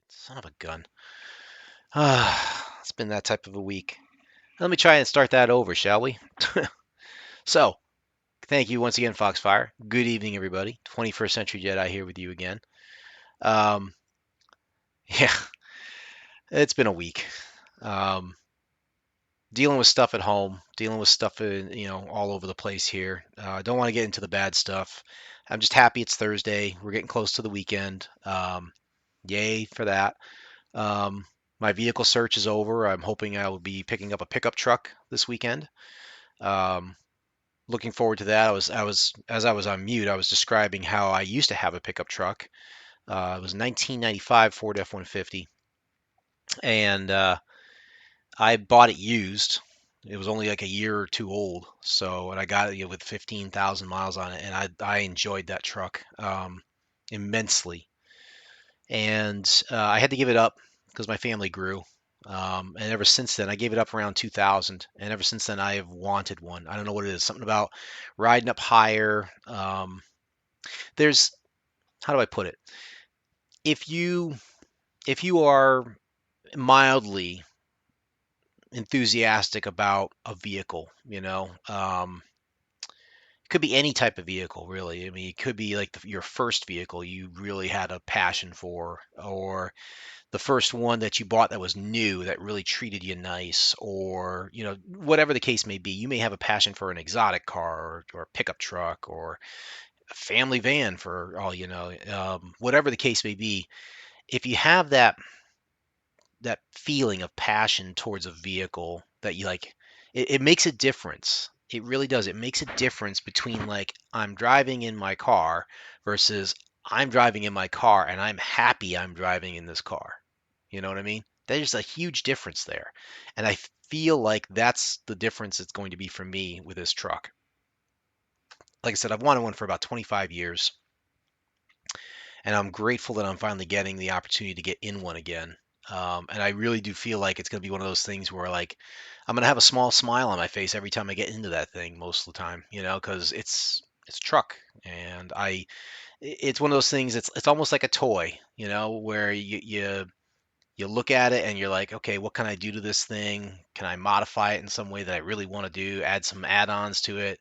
Son of a gun. It's been that type of a week. Let me try and start that over, shall we? So, thank you once again, Foxfire. Good evening, everybody. 21st Century Jedi here with you again. Um, yeah, it's been a week. Um, Dealing with stuff at home, dealing with stuff all over the place here. I don't want to get into the bad stuff. I'm just happy it's Thursday. We're getting close to the weekend. Yay for that. Um, my vehicle search is over. I'm hoping I will be picking up a pickup truck this weekend. Um, Looking forward to that. As I was on mute, I was describing how I used to have a pickup truck. It was a 1995 Ford F-150, and I bought it used. It was only like a year or two old, and I got it with 15,000 miles on it, and I enjoyed that truck immensely. And I had to give it up because my family grew. And ever since then, I gave it up around 2000, and ever since then, I have wanted one. I don't know what it is. Something about riding up higher. There's How do I put it? If you if you are mildly enthusiastic about a vehicle, it could be any type of vehicle, really. I mean, it could be like your first vehicle you really had a passion for, or the first one that you bought that was new that really treated you nice, or whatever the case may be. You may have a passion for an exotic car, or a pickup truck, or a family van, for all you know. Whatever the case may be, if you have that feeling of passion towards a vehicle that you like, it makes a difference. It really does. It makes a difference between, like, I'm driving in my car versus I'm driving in my car and I'm happy I'm driving in this car. You know what I mean? There's a huge difference there. And I feel like that's the difference it's going to be for me with this truck. Like I said, I've wanted one for about 25 years, and I'm grateful that I'm finally getting the opportunity to get in one again. And I really do feel like it's going to be one of those things where, like, I'm going to have a small smile on my face every time I get into that thing most of the time, because it's a truck, and it's one of those things. It's almost like a toy, where you look at it and you're like, okay, what can I do to this thing? Can I modify it in some way that I really want to do? Add some add-ons to it.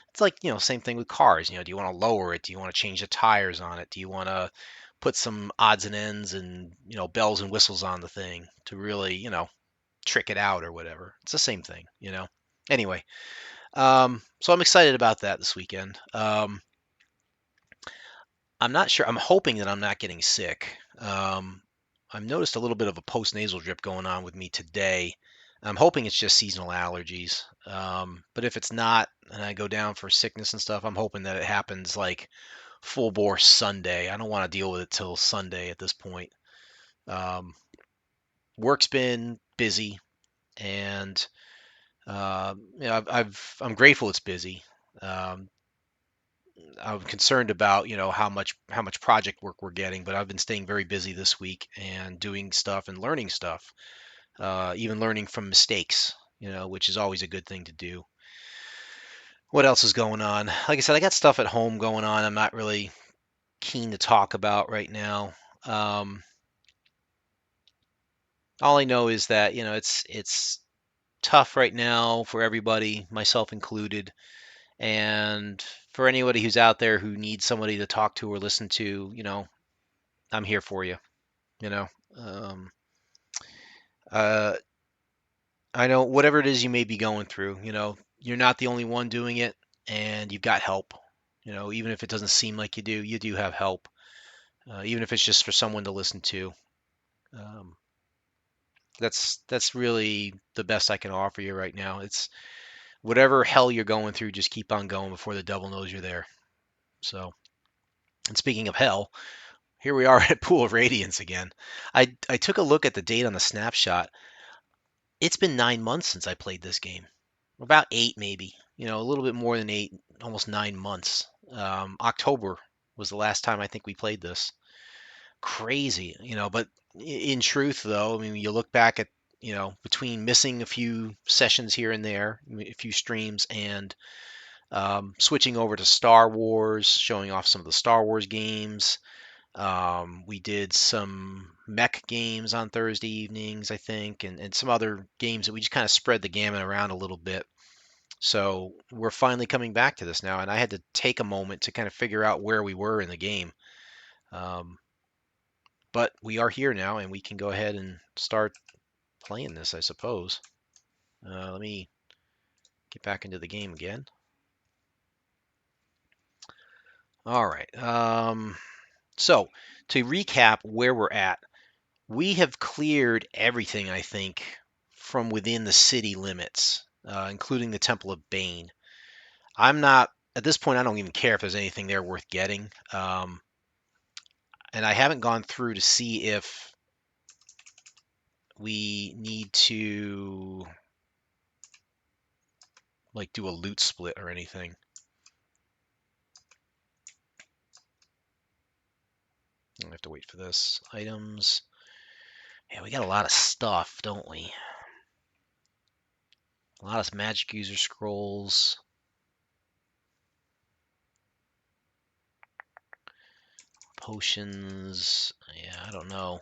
It's like, same thing with cars. Do you want to lower it? Do you want to change the tires on it? Do you want to put some odds and ends and, bells and whistles on the thing to really, trick it out or whatever? It's the same thing. Anyway, so I'm excited about that this weekend. I'm not sure. I'm hoping that I'm not getting sick. I've noticed a little bit of a post-nasal drip going on with me today. I'm hoping it's just seasonal allergies. But if it's not, and I go down for sickness and stuff, I'm hoping that it happens like full bore Sunday. I don't want to deal with it till Sunday at this point. Um, Work's been busy, and I'm grateful it's busy. Um, I'm concerned about, how much project work we're getting, but I've been staying very busy this week and doing stuff and learning stuff, even learning from mistakes, which is always a good thing to do. What else is going on? Like I said, I got stuff at home going on. I'm not really keen to talk about right now. Um, all I know is that, it's tough right now for everybody, myself included. And for anybody who's out there who needs somebody to talk to or listen to, I'm here for you. You know, um, uh, I know whatever it is you may be going through, you're not the only one doing it, and you've got help. Even if it doesn't seem like you do have help. Even if it's just for someone to listen to. Um, that's really the best I can offer you right now. It's whatever hell you're going through, just keep on going before the devil knows you're there. So, and speaking of hell, here we are at Pool of Radiance again. I took a look at the date on the snapshot. It's been 9 months since I played this game. About eight, maybe. A little bit more than eight, almost 9 months. October was the last time I think we played this. Crazy. But in truth, though, I mean, you look back at, between missing a few sessions here and there, a few streams, and switching over to Star Wars, showing off some of the Star Wars games. We did some mech games on Thursday evenings, I think, and some other games that we just kind of spread the gamut around a little bit. So we're finally coming back to this now, and I had to take a moment to kind of figure out where we were in the game. Um, but we are here now, and we can go ahead and start playing this, I suppose. Let me get back into the game again. All right. So to recap where we're at, we have cleared everything, I think, from within the city limits, including the Temple of Bane. I'm not, at this point, I don't even care if there's anything there worth getting. And I haven't gone through to see if we need to like do a loot split or anything. I have to wait for this. Items. Yeah, we got a lot of stuff, don't we? A lot of magic user scrolls. Potions. Yeah, I don't know.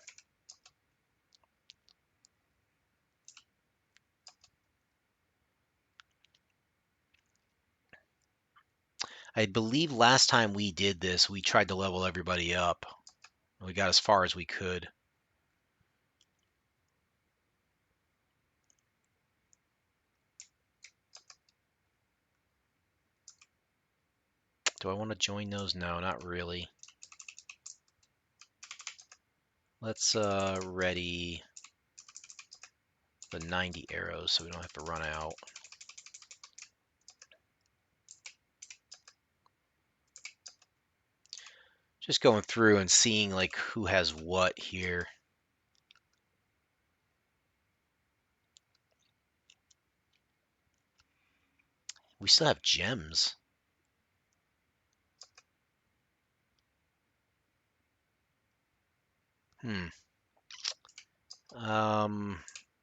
I believe last time we did this, we tried to level everybody up. We got as far as we could. Do I want to join those? No, not really. Let's ready the 90 arrows so we don't have to run out. Just going through and seeing like who has what here. We still have gems. Hmm.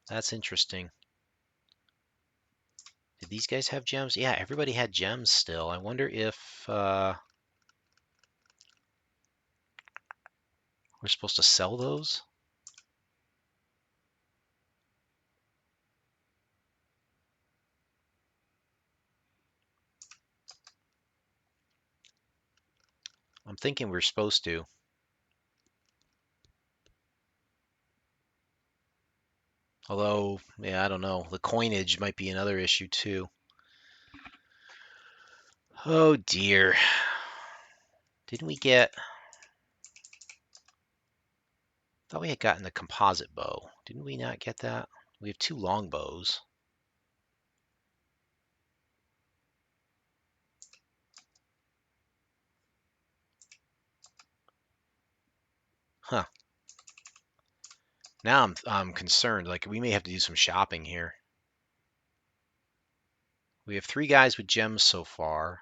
That's interesting. Did these guys have gems? Yeah, everybody had gems still. I wonder if we're supposed to sell those? I'm thinking we're supposed to. Although, yeah, I don't know. The coinage might be another issue too. Oh dear. Didn't we get... thought we had gotten the composite bow. Didn't we not get that? We have 2 longbows. Huh. Now I'm concerned. Like, we may have to do some shopping here. We have 3 guys with gems so far.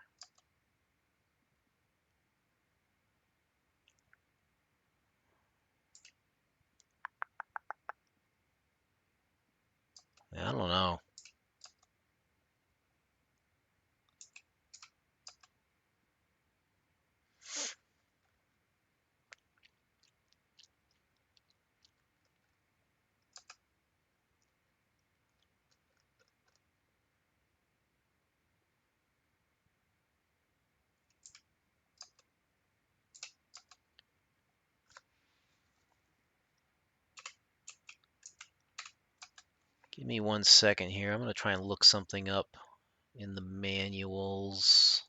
I don't know. Give me 1 second here. I'm going to try and look something up in the manuals.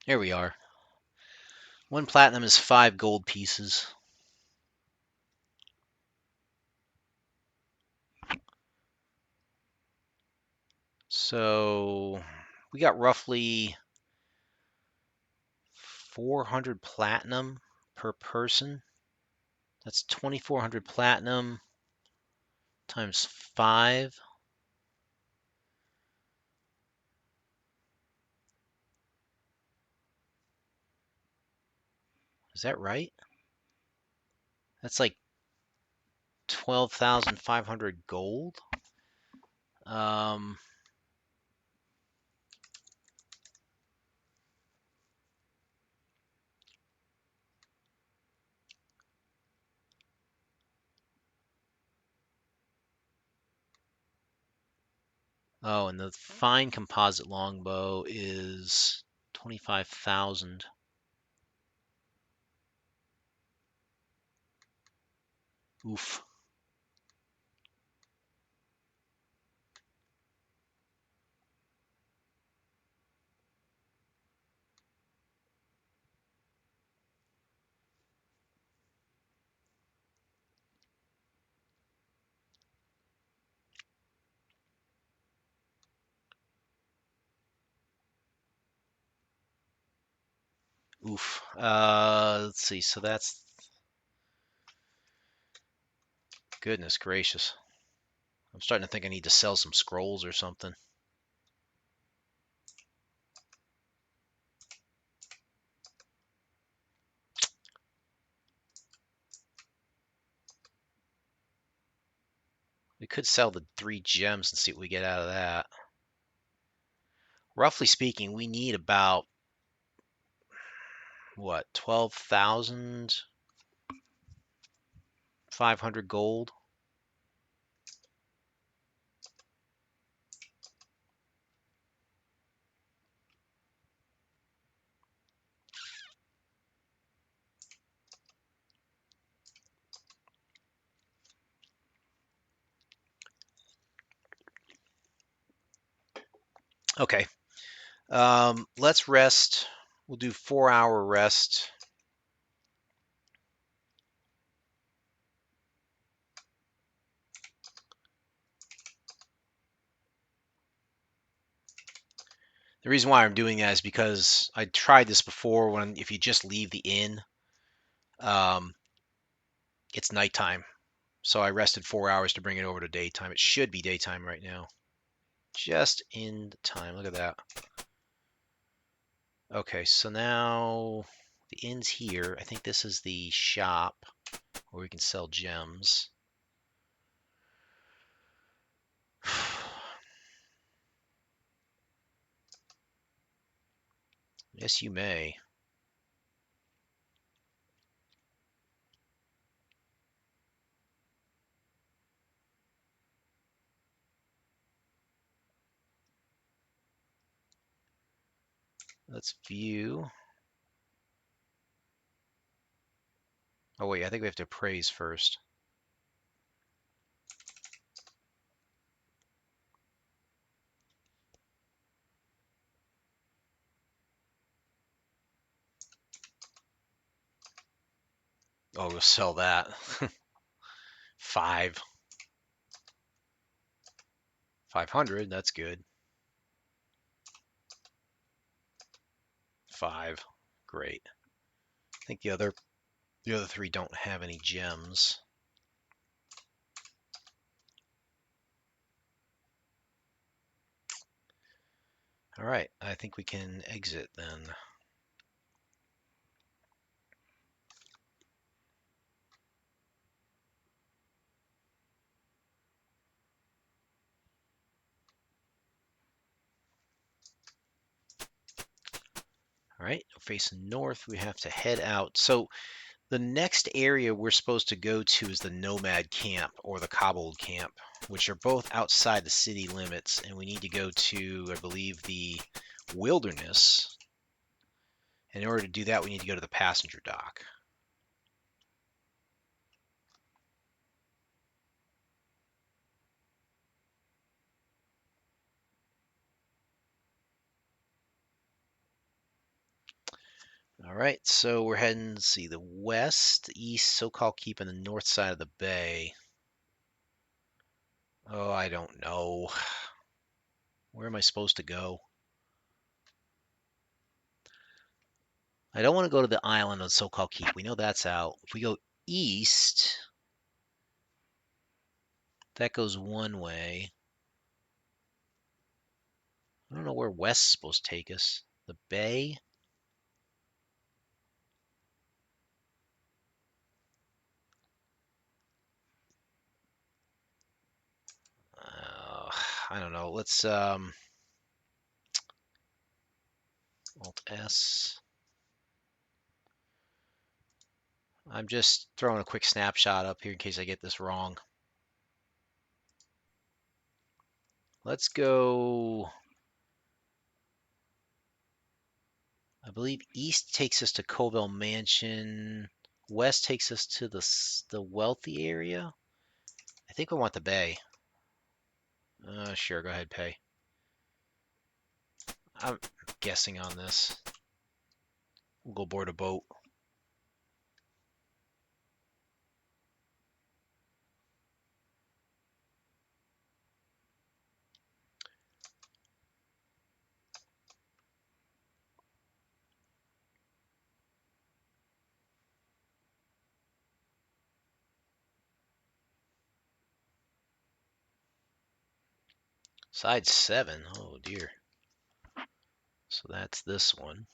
Here we are. 1 platinum is 5 gold pieces. So we got roughly 400 platinum per person. That's 2,400 platinum times 5. Is that right? That's like 12,500 gold. Um, oh, and the fine composite longbow is 25,000. Oof. Oof. Let's see. So that's goodness gracious. I'm starting to think I need to sell some scrolls or something. We could sell the 3 gems and see what we get out of that. Roughly speaking, we need about what, 12,500 gold. Okay. Let's rest. We'll do 4-hour rest. The reason why I'm doing that is because I tried this before when if you just leave the inn, um, it's nighttime. So I rested 4 hours to bring it over to daytime. It should be daytime right now. Just in time. Look at that. Okay, so now the inn's here. I think this is the shop where we can sell gems. Yes, you may. Let's view. Oh, wait, I think we have to appraise first. Oh, we'll sell that. 5. 500, that's good. 5. Great. I think the other 3 don't have any gems. All right, I think we can exit then. All right, facing north, we have to head out. So the next area we're supposed to go to is the Nomad Camp or the Cobbled Camp, which are both outside the city limits, and we need to go to, I believe, the Wilderness. And in order to do that, we need to go to the passenger dock. All right, so we're heading, let's see, the west, the east, so-called keep on the north side of the bay. Oh, I don't know. Where am I supposed to go? I don't want to go to the island of so-called Keep. We know that's out. If we go east, that goes one way. I don't know where west is supposed to take us. The bay? I don't know. Let's Alt S. I'm just throwing a quick snapshot up here in case I get this wrong. Let's go. I believe east takes us to Covell Mansion. West takes us to the wealthy area. I think we want the bay. Sure, go ahead, pay. I'm guessing on this. We'll go board a boat. Side 7. Oh dear. So that's this one.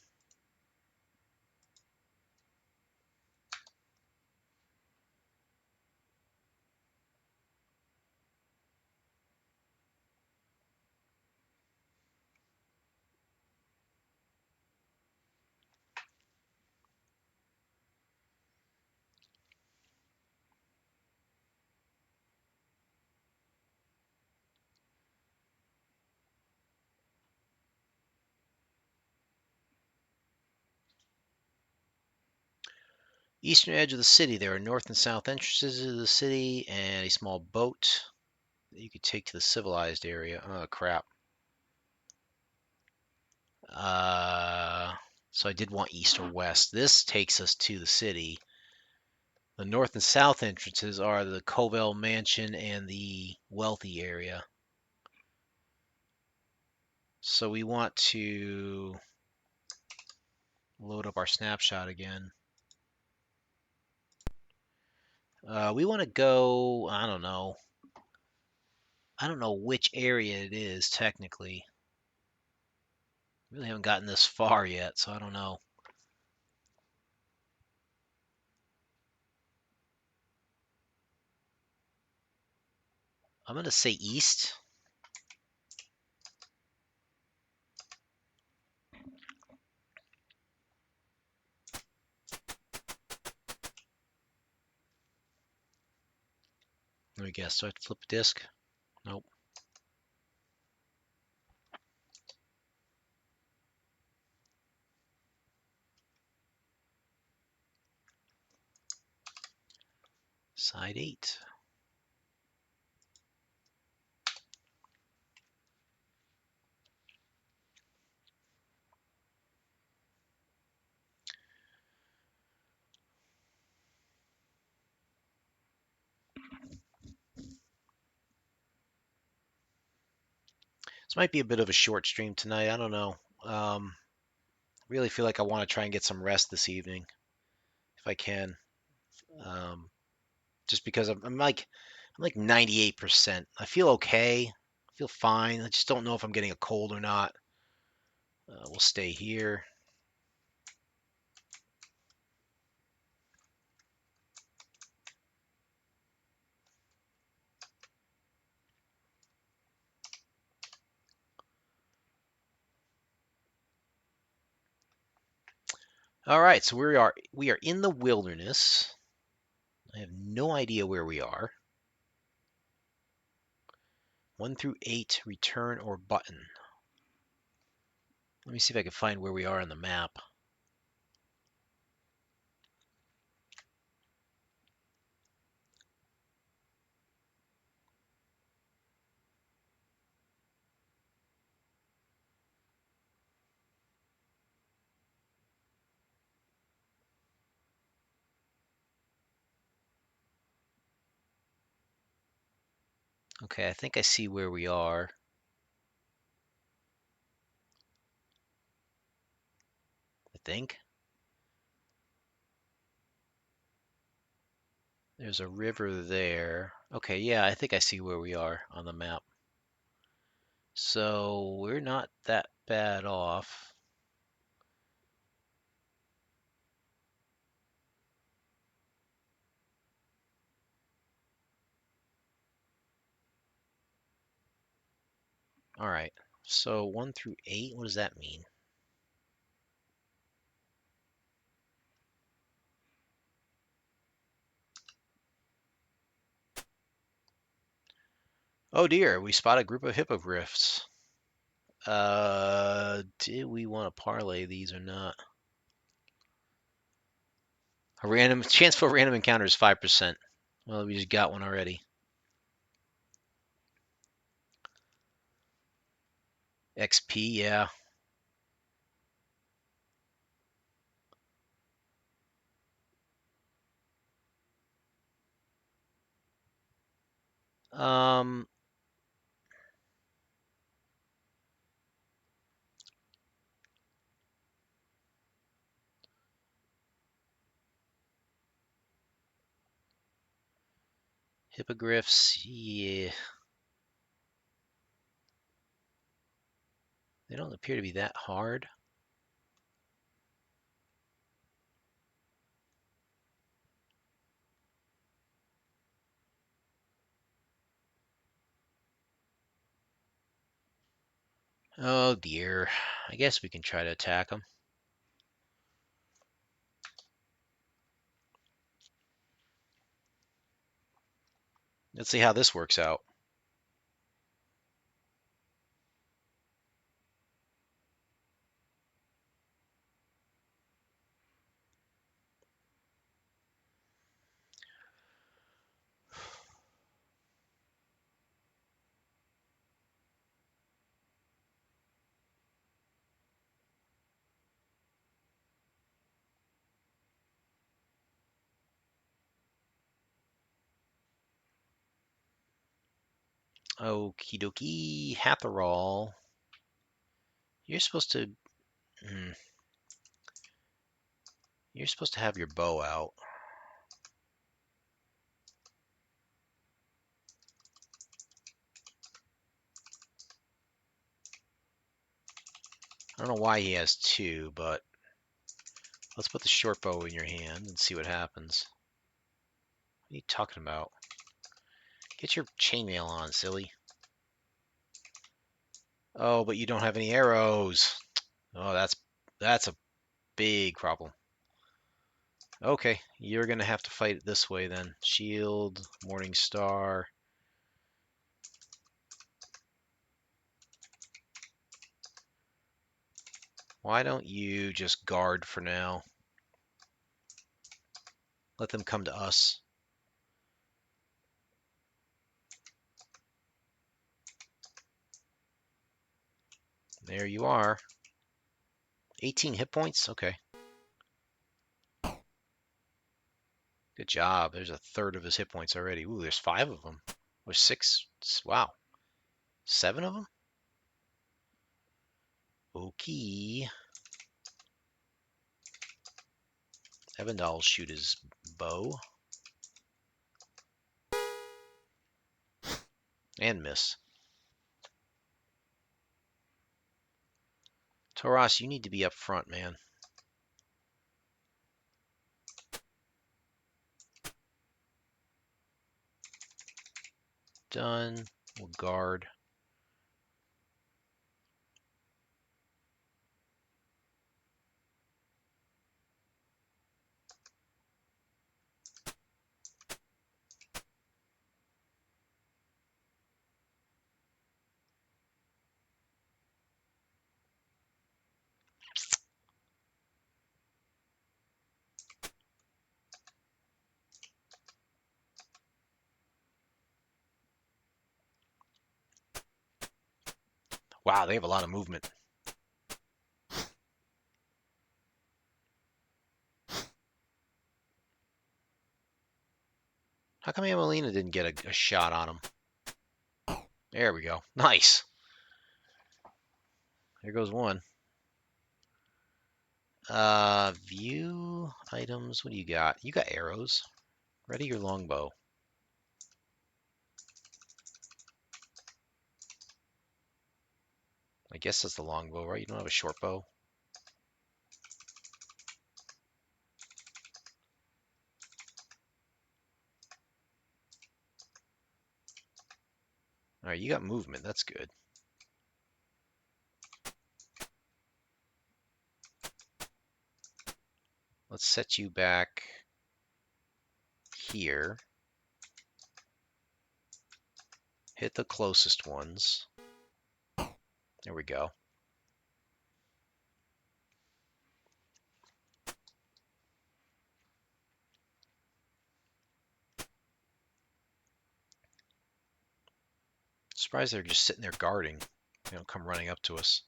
Eastern edge of the city. There are north and south entrances to the city and a small boat that you could take to the civilized area. Oh crap. So I did want east or west. This takes us to the city. The north and south entrances are the Covell Mansion and the wealthy area. So we want to load up our snapshot again. We want to go, I don't know. I don't know which area it is technically. Really haven't gotten this far yet, so I don't know. I'm going to say east. Let me guess. Do I have to flip a disc? Nope. Side 8. This might be a bit of a short stream tonight. I don't know. Really feel like I want to try and get some rest this evening, if I can. Um, just because I'm like 98%. I feel okay. I feel fine. I just don't know if I'm getting a cold or not. We'll stay here. All right, so we are in the wilderness. I have no idea where we are. 1 through 8, return or button. Let me see if I can find where we are on the map. Okay, I think I see where we are. think. There's a river there. Okay, yeah, I think I see where we are on the map. So we're not that bad off. All right. So 1 through 8, what does that mean? Oh dear, we spot a group of hippogriffs. Did we want to parlay these or not? A random chance for a random encounter is 5%. Well, we just got one already. XP, yeah. Um, hippogriffs, yeah. They don't appear to be that hard. Oh dear. I guess we can try to attack them. Let's see how this works out. Okie dokie, Hatherall. You're supposed to. Hmm, you're supposed to have your bow out. I don't know why he has two, but let's put the short bow in your hand and see what happens. What are you talking about? Get your chainmail on, silly. Oh, but you don't have any arrows. Oh, that's a big problem. Okay, you're gonna have to fight it this way then. Shield, Morning Star. Why don't you just guard for now? Let them come to us. There you are. 18 hit points? Okay. Good job. There's a third of his hit points already. Ooh, there's 5 of them. Or 6. Wow. 7 of them? Okay. Evandal will shoot his bow. And miss. Toras, you need to be up front, man. Done. We'll guard. Wow, they have a lot of movement. How come Amelina didn't get a shot on him? There we go. Nice. There goes one. View items. What do you got? You got arrows. Ready your longbow. I guess that's the longbow, right? You don't have a short bow. All right, you got movement. That's good. Let's set you back here. Hit the closest ones. There we go. Surprised they're just sitting there guarding. They don't come running up to us.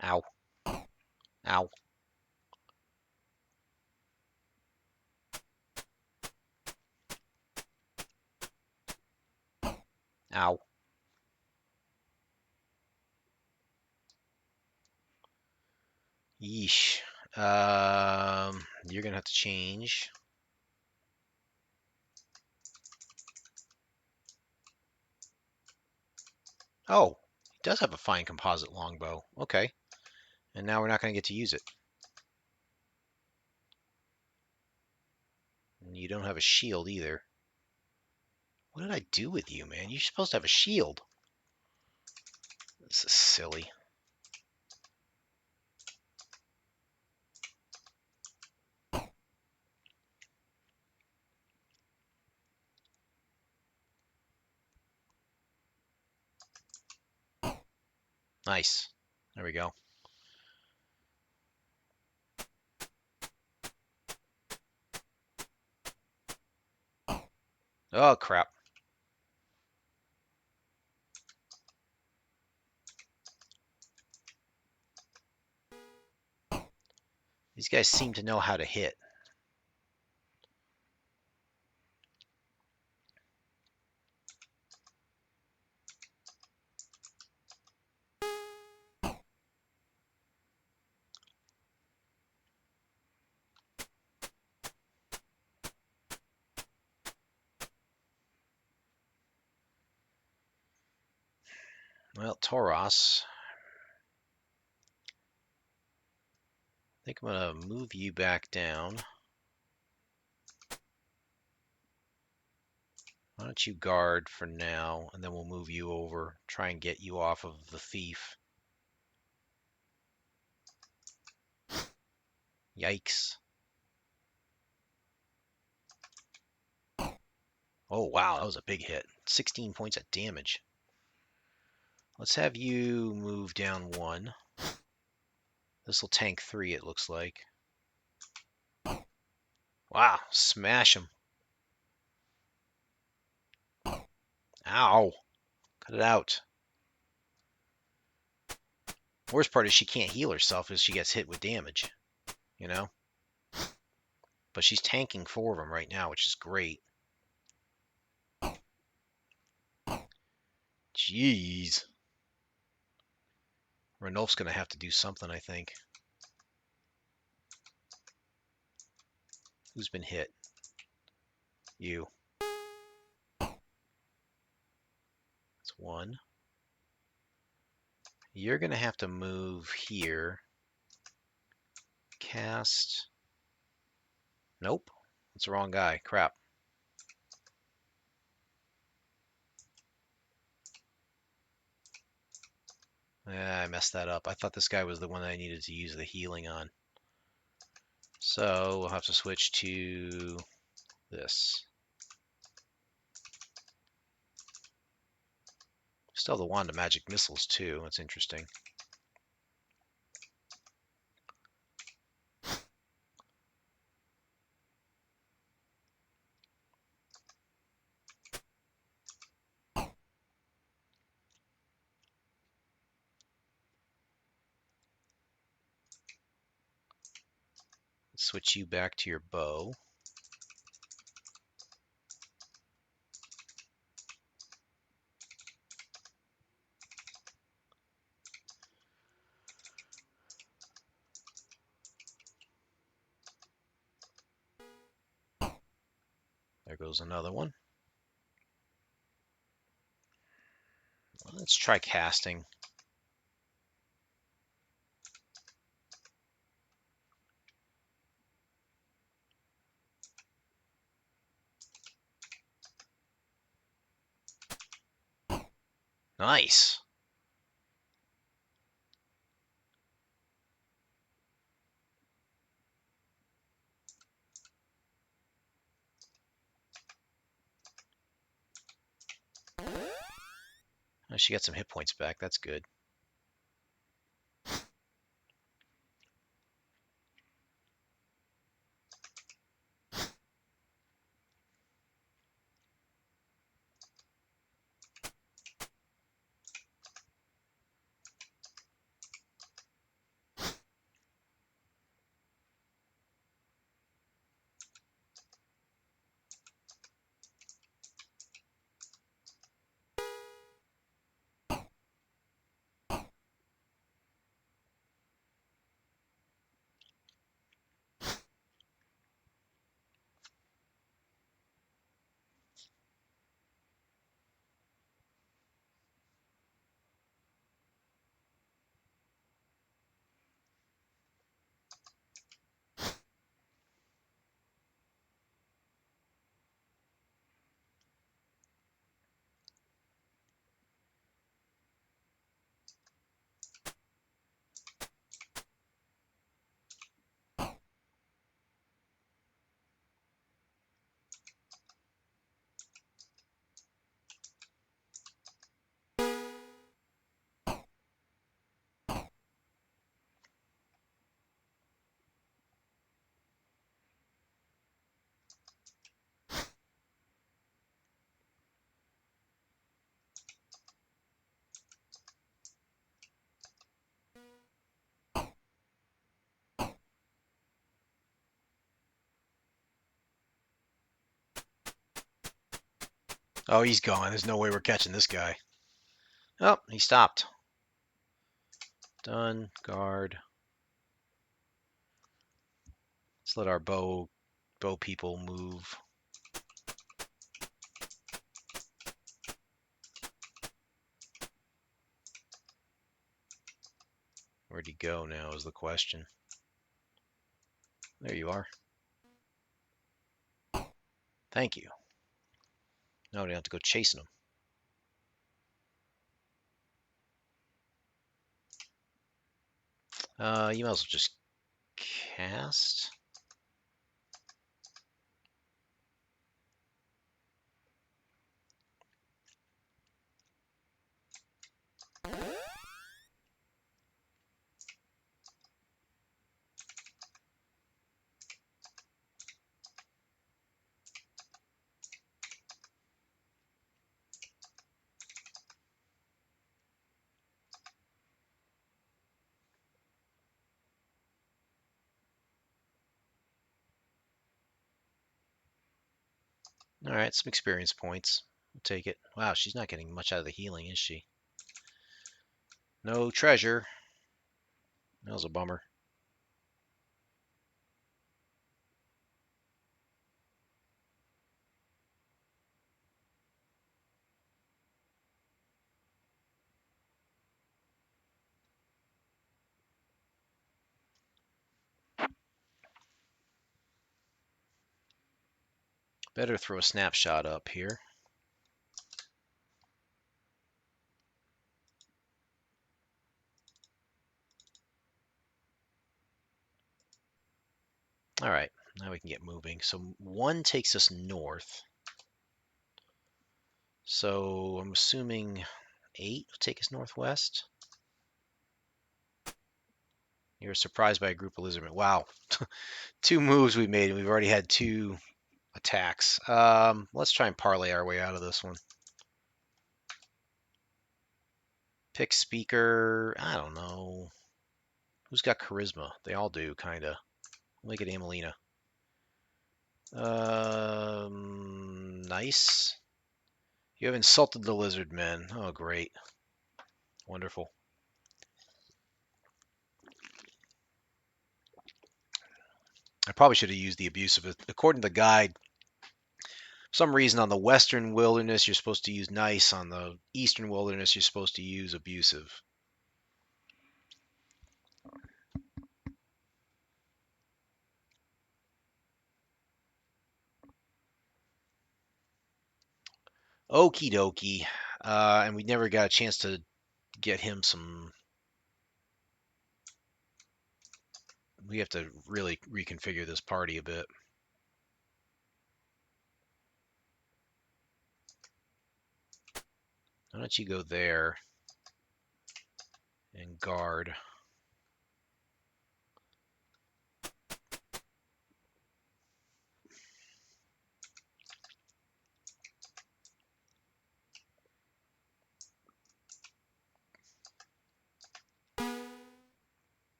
Ow. Ow. Ow. Yeesh. You're gonna have to change. Oh, he does have a fine composite longbow. Okay. And now we're not gonna get to use it. And you don't have a shield either. What did I do with you, man? You're supposed to have a shield. This is silly. Nice. There we go. Oh, crap. These guys seem to know how to hit. Well, Tauros, I think I'm going to move you back down. Why don't you guard for now, and then we'll move you over, try and get you off of the thief. Yikes. Oh, wow, that was a big hit. 16 points of damage. Let's have you move down 1. This will tank 3, it looks like. Wow, smash him. Ow. Cut it out. Worst part is she can't heal herself as she gets hit with damage, you know? But she's tanking 4 of them right now, which is great. Jeez. Ranulf's going to have to do something, I think. Who's been hit? You. That's 1. You're going to have to move here. Cast. Nope. That's the wrong guy. Crap. I messed that up. I thought this guy was the one that I needed to use the healing on. So we'll have to switch to this. Still have the wand of magic missiles too. That's interesting. switch you back to your bow. There goes another one. Let's try casting. Nice. Oh, she got some hit points back. That's good. Oh, he's gone. There's no way we're catching this guy. Oh, he stopped. Done. Guard. Let's let our bow people move. Where'd he go now is the question. There you are. Thank you. Now we don't have to go chasing him. You might as well just cast. All right, some experience points. We'll take it. Wow, she's not getting much out of the healing, is she? No treasure. That was a bummer. Better throw a snapshot up here. All right, now we can get moving. So one takes us north. So I'm assuming 8 will take us northwest. You're surprised by a group of lizardmen. Wow, 2 moves we made, and we've already had 2 attacks. Let's try and parlay our way out of this one. Pick speaker. I don't know. Who's got charisma? They all do, kind of. Make it Amelina. Nice. You have insulted the lizard men. Oh, great. Wonderful. I probably should have used the abusive. According to the guide, for some reason on the western wilderness, you're supposed to use nice. On the eastern wilderness, you're supposed to use abusive. Okie dokie. And we never got a chance to get him some. We have to really reconfigure this party a bit. Why don't you go there and guard?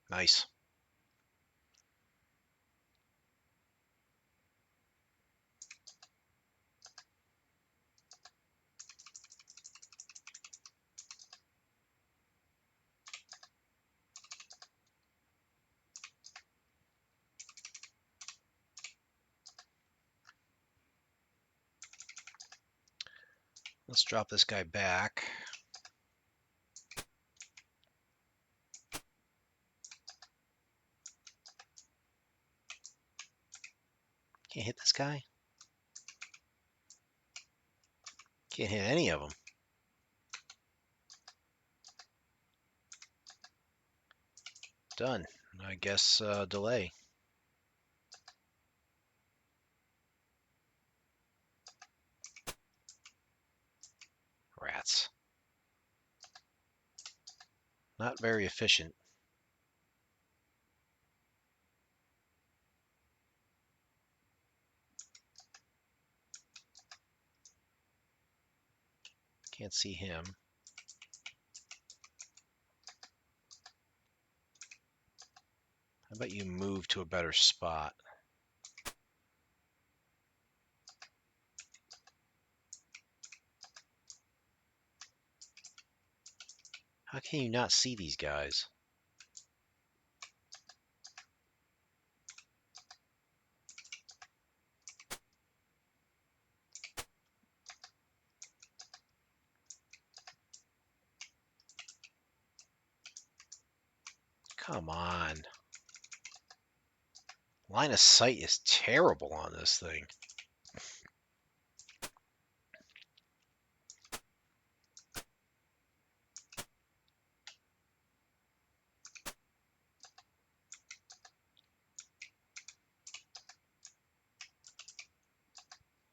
Nice. Let's drop this guy back. Can't hit this guy. Can't hit any of them. Done. I guess delay. Rats. Not very efficient. Can't see him. How about you move to a better spot? How can you not see these guys? Come on. Line of sight is terrible on this thing.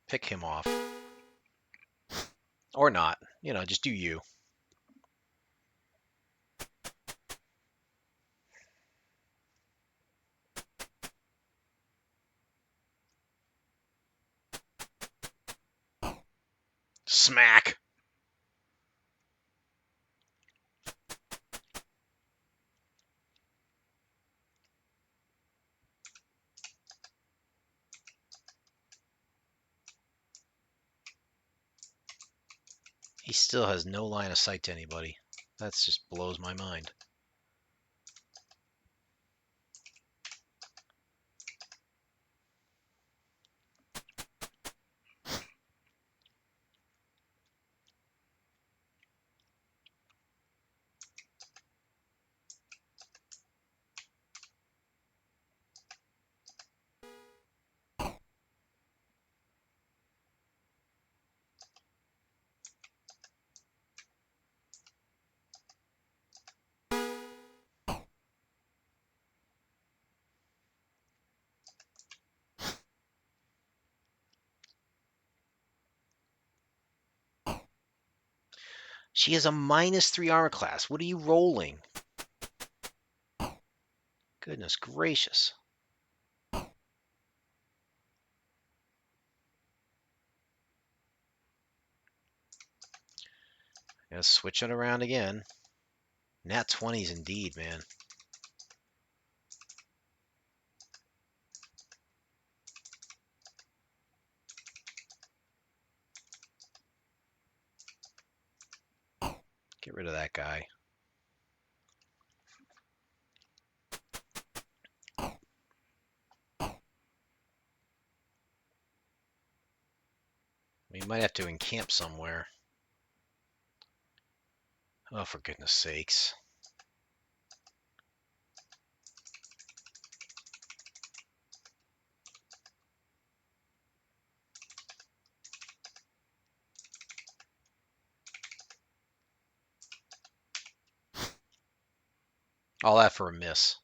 Pick him off. Or not. You know, just do you. Smack! He still has no line of sight to anybody. That just blows my mind. She has a -3 armor class. What are you rolling? Goodness gracious. Gotta switch it around again. Nat 20s indeed, man. Get rid of that guy. We might have to encamp somewhere. Oh, for goodness sakes. All that for a miss.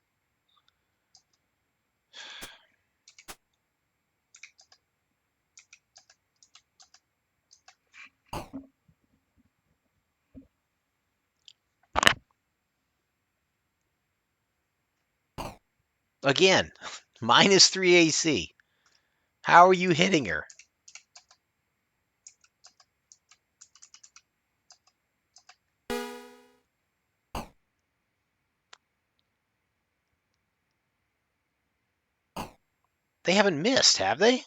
Again, -3 AC. How are you hitting her? They haven't missed, have they?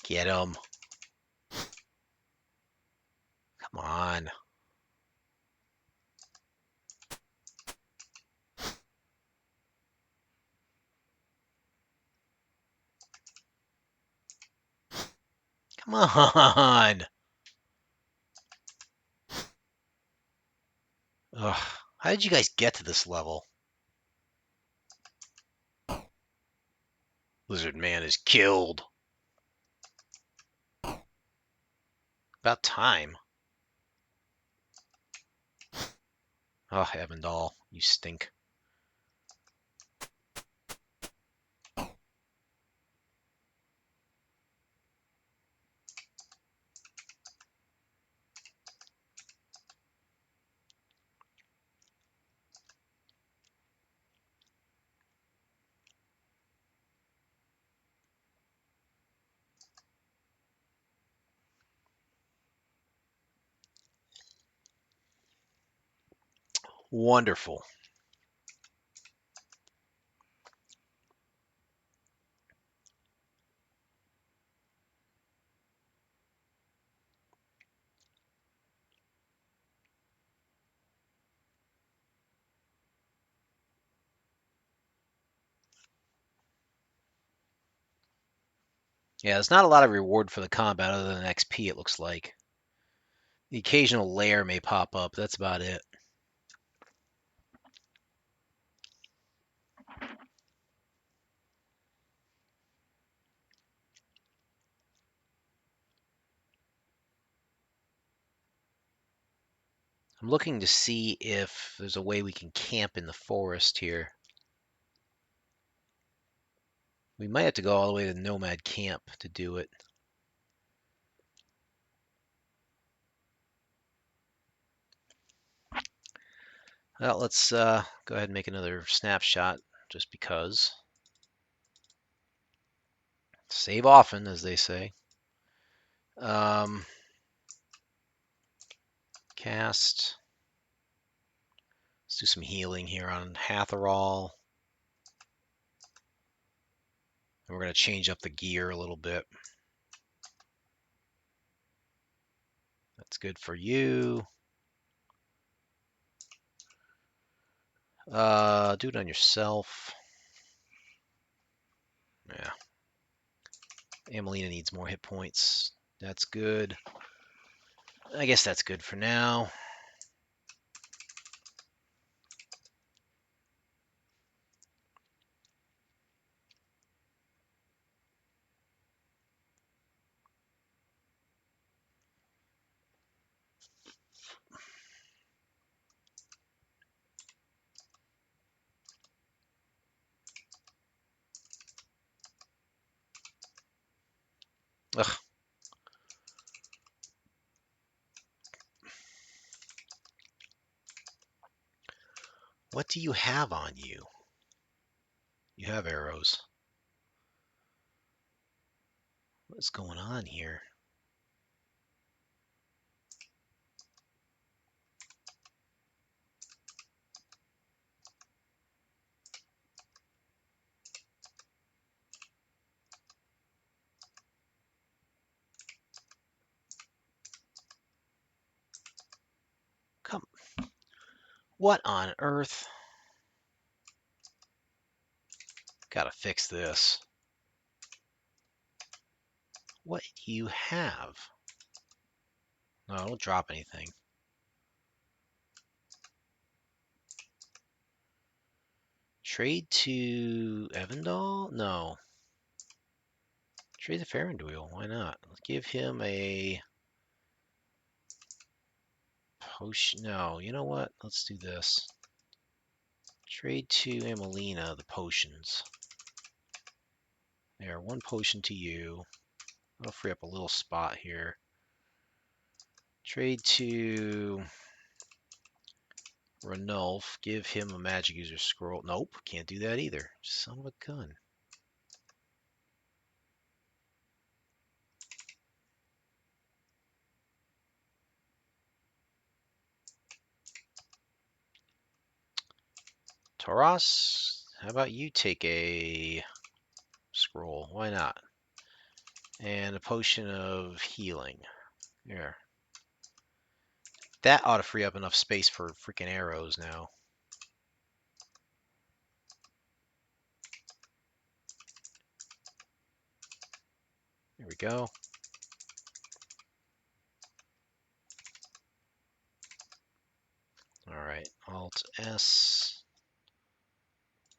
Get him. Come on. Come on. Ugh. How did you guys get to this level? Lizard Man is killed. About time. Oh, Evandal, you stink. Wonderful. Yeah, there's not a lot of reward for the combat other than XP, it looks like. The occasional lair may pop up. That's about it. I'm looking to see if there's a way we can camp in the forest here. We might have to go all the way to the Nomad Camp to do it. Well, let's go ahead and make another snapshot just because. Save often, as they say. Cast. Let's do some healing here on Hatherall. And we're going to change up the gear a little bit. That's good for you. Do it on yourself. Yeah. Amelina needs more hit points. That's good. I guess that's good for now. Ugh. What do you have on you? You have arrows. What's going on here? What on earth? Gotta fix this. What do you have? No, don't drop anything. Trade to Evandal? No. Trade to Faranduil. Why not? Let's give him a potion. No, you know what? Let's do this. Trade to Amelina the potions. There, one potion to you. That'll free up a little spot here. Trade to Ranulf. Give him a magic user scroll. Nope, can't do that either. Son of a gun. Taras, how about you take a scroll? Why not? And a potion of healing. There. That ought to free up enough space for freaking arrows now. There we go. All right, Alt S.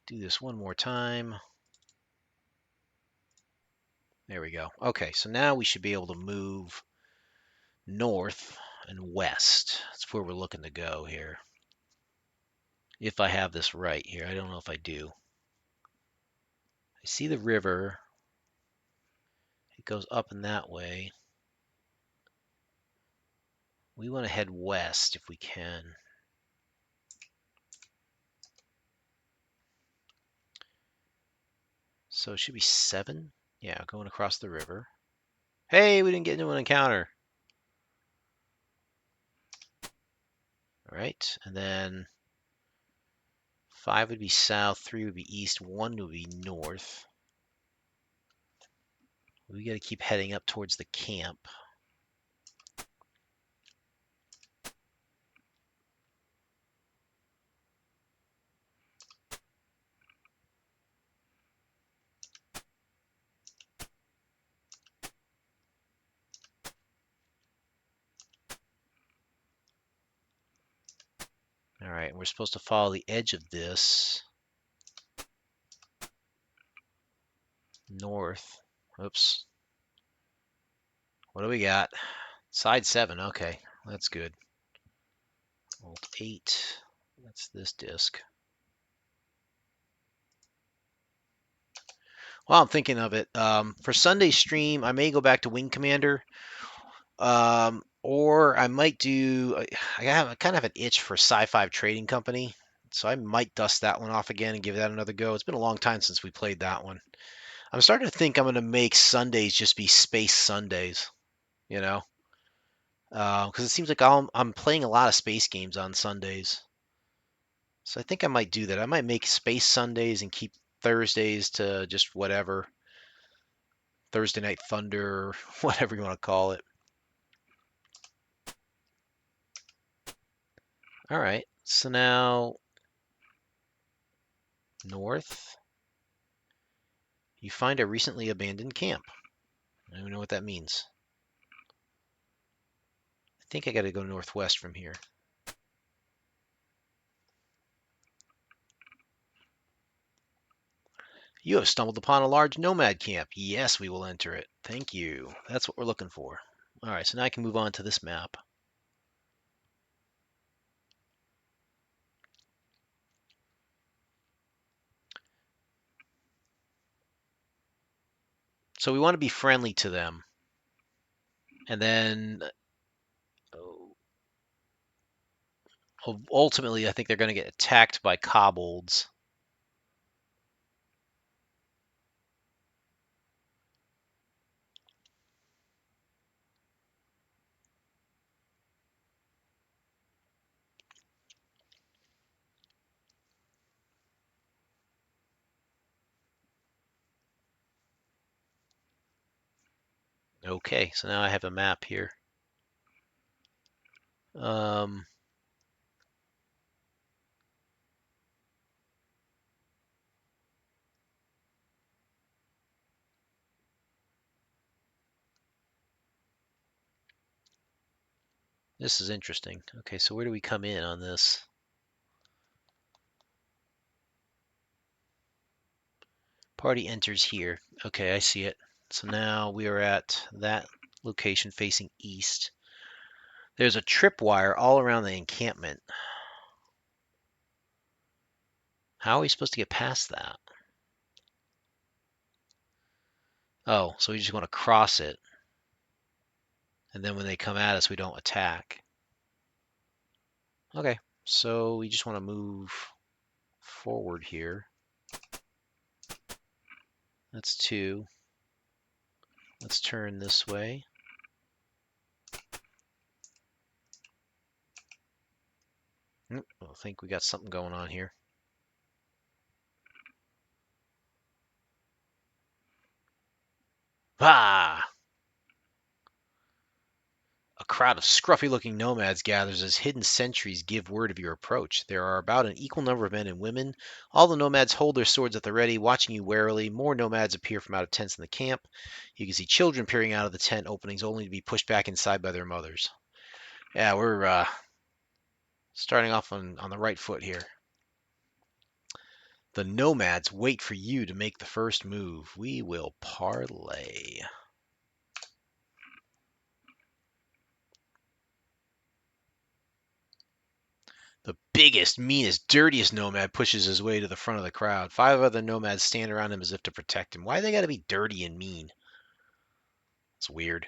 Do this one more time. There we go. Okay, so now we should be able to move north and west. That's where we're looking to go here. If I have this right here. I don't know if I do. I see the river. It goes up in that way. We want to head west if we can. So it should be 7. Yeah, going across the river. Hey, we didn't get into an encounter. All right, and then 5 would be south, 3 would be east, 1 would be north. We got to keep heading up towards the camp. All right, we're supposed to follow the edge of this north. Oops. What do we got? Side 7. Okay, that's good. Alt 8. That's this disc. Well, I'm thinking of it. For Sunday's stream, I may go back to Wing Commander. Or I might do. I kind of have an itch for Sci-Fi Trading Company, so I might dust that one off again and give that another go. It's been a long time since we played that one. I'm starting to think I'm going to make Sundays just be Space Sundays, you know, because it seems like I'm playing a lot of space games on Sundays. So I think I might do that. I might make Space Sundays and keep Thursdays to just whatever. Thursday Night Thunder, whatever you want to call it. All right, so now north, you find a recently abandoned camp. I don't even know what that means. I think I got to go northwest from here. You have stumbled upon a large nomad camp. Yes, we will enter it. Thank you. That's what we're looking for. All right, so now I can move on to this map. So we want to be friendly to them. And then ultimately, I think they're going to get attacked by kobolds. Okay, so now I have a map here. This is interesting. Okay, so where do we come in on this? Party enters here. Okay, I see it. So now we are at that location facing east. There's a tripwire all around the encampment. How are we supposed to get past that? Oh, so we just want to cross it. And then when they come at us, we don't attack. Okay, so we just want to move forward here. That's 2. Let's turn this way. I think we got something going on here. Ah! A crowd of scruffy-looking nomads gathers as hidden sentries give word of your approach. There are about an equal number of men and women. All the nomads hold their swords at the ready, watching you warily. More nomads appear from out of tents in the camp. You can see children peering out of the tent openings, only to be pushed back inside by their mothers. Yeah, we're starting off on the right foot here. The nomads wait for you to make the first move. We will parlay. The biggest, meanest, dirtiest nomad pushes his way to the front of the crowd. 5 other nomads stand around him as if to protect him. Why they gotta be dirty and mean? It's weird.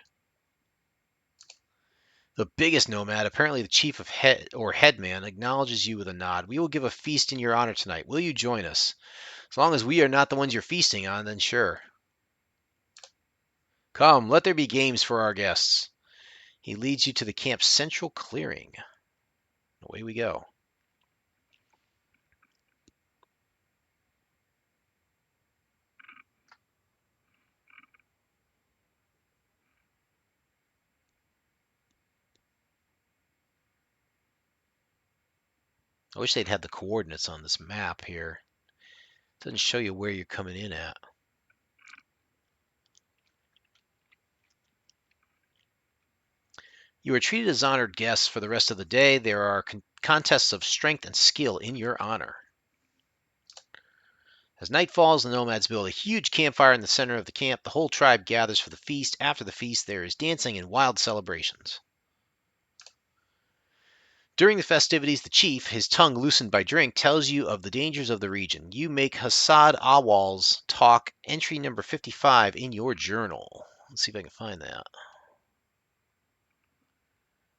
The biggest nomad, apparently the chief of headman, acknowledges you with a nod. We will give a feast in your honor tonight. Will you join us? As long as we are not the ones you're feasting on, then sure. Come, let there be games for our guests. He leads you to the camp's central clearing. Away we go. I wish they'd had the coordinates on this map here. It doesn't show you where you're coming in at. You are treated as honored guests for the rest of the day. There are contests of strength and skill in your honor. As night falls, the nomads build a huge campfire in the center of the camp. The whole tribe gathers for the feast. After the feast, there is dancing and wild celebrations. During the festivities, the chief, his tongue loosened by drink, tells you of the dangers of the region. You make Hassad Awal's talk entry number 55 in your journal. Let's see if I can find that.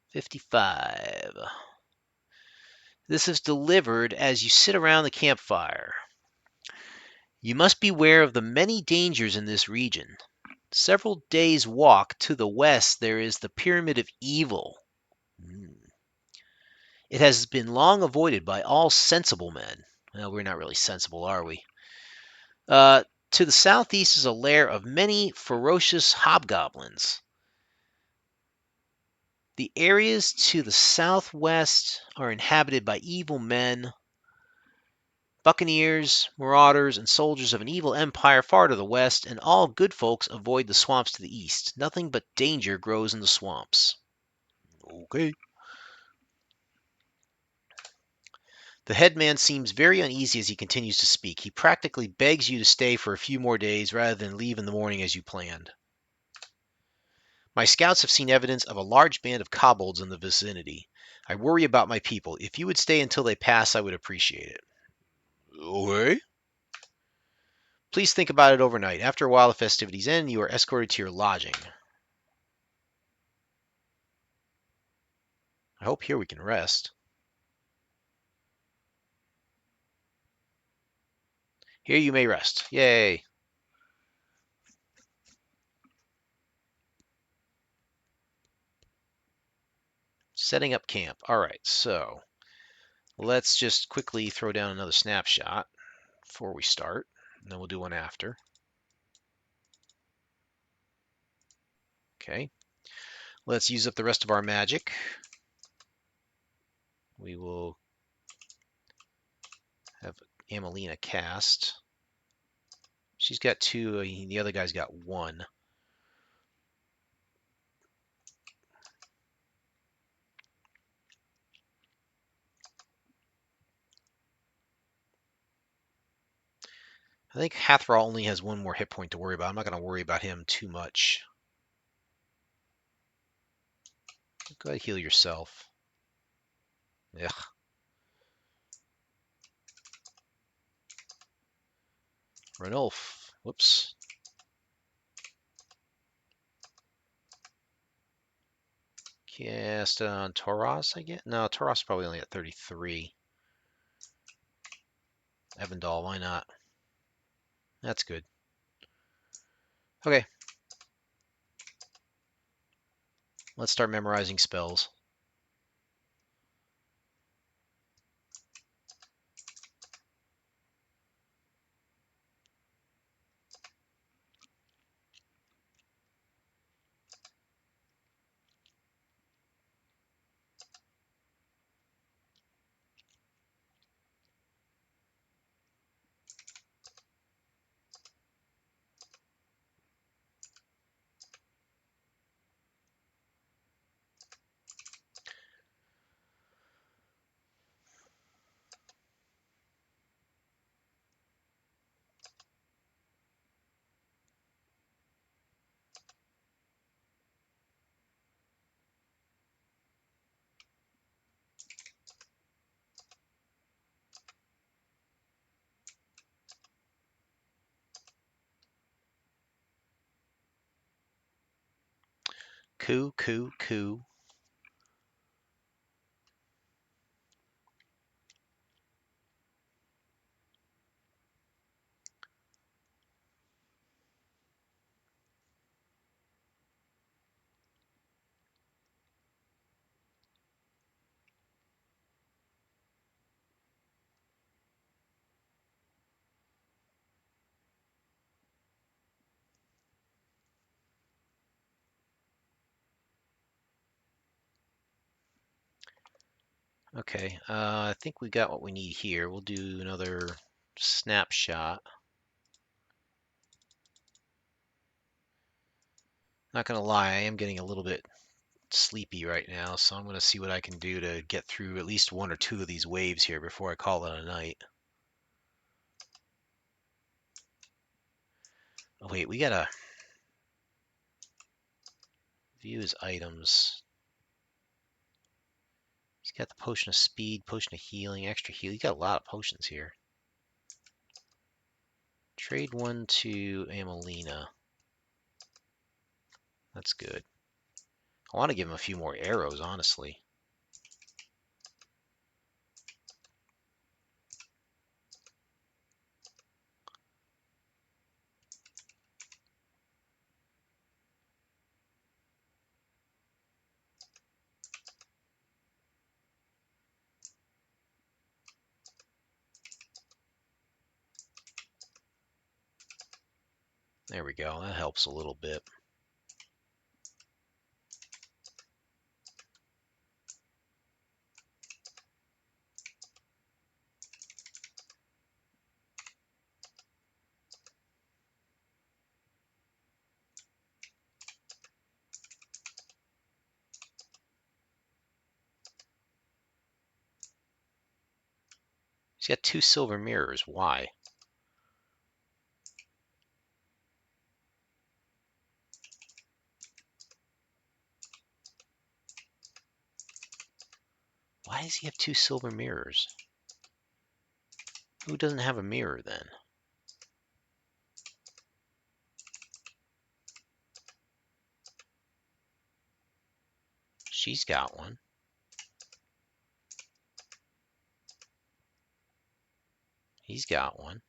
55. This is delivered as you sit around the campfire. You must beware of the many dangers in this region. Several days' walk to the west, there is the Pyramid of Evil. It has been long avoided by all sensible men. Well, we're not really sensible, are we? To the southeast is a lair of many ferocious hobgoblins. The areas to the southwest are inhabited by evil men, buccaneers, marauders, and soldiers of an evil empire far to the west, and all good folks avoid the swamps to the east. Nothing but danger grows in the swamps. Okay. The headman seems very uneasy as he continues to speak. He practically begs you to stay for a few more days rather than leave in the morning as you planned. My scouts have seen evidence of a large band of kobolds in the vicinity. I worry about my people. If you would stay until they pass, I would appreciate it. Okay. Please think about it overnight. After a while, the festivities end. You are escorted to your lodging. I hope here we can rest. Here you may rest. Yay. Setting up camp. All right, so let's just quickly throw down another snapshot before we start, and then we'll do one after. Okay. Let's use up the rest of our magic. We will have Amelina cast. She's got 2, the other guy's got 1. I think Hathra only has one more hit point to worry about. I'm not going to worry about him too much. Go ahead and heal yourself. Ugh. Ranulf. Whoops. Cast on Tauros, I get? No, Tauros is probably only at 33. Evandal, why not? That's good. Okay. Let's start memorizing spells. Coup, coup, coup. Okay, I think we got what we need here. We'll do another snapshot. Not gonna lie, I am getting a little bit sleepy right now, so I'm gonna see what I can do to get through at least one or two of these waves here before I call it a night. Oh wait, we gotta view his items. He's got the potion of speed, potion of healing, extra heal. He's got a lot of potions here. Trade one to Amelina. That's good. I want to give him a few more arrows, honestly. There we go. That helps a little bit. He's got 2 silver mirrors. Why? Why does he have 2 silver mirrors? Who doesn't have a mirror then? She's got one. He's got one.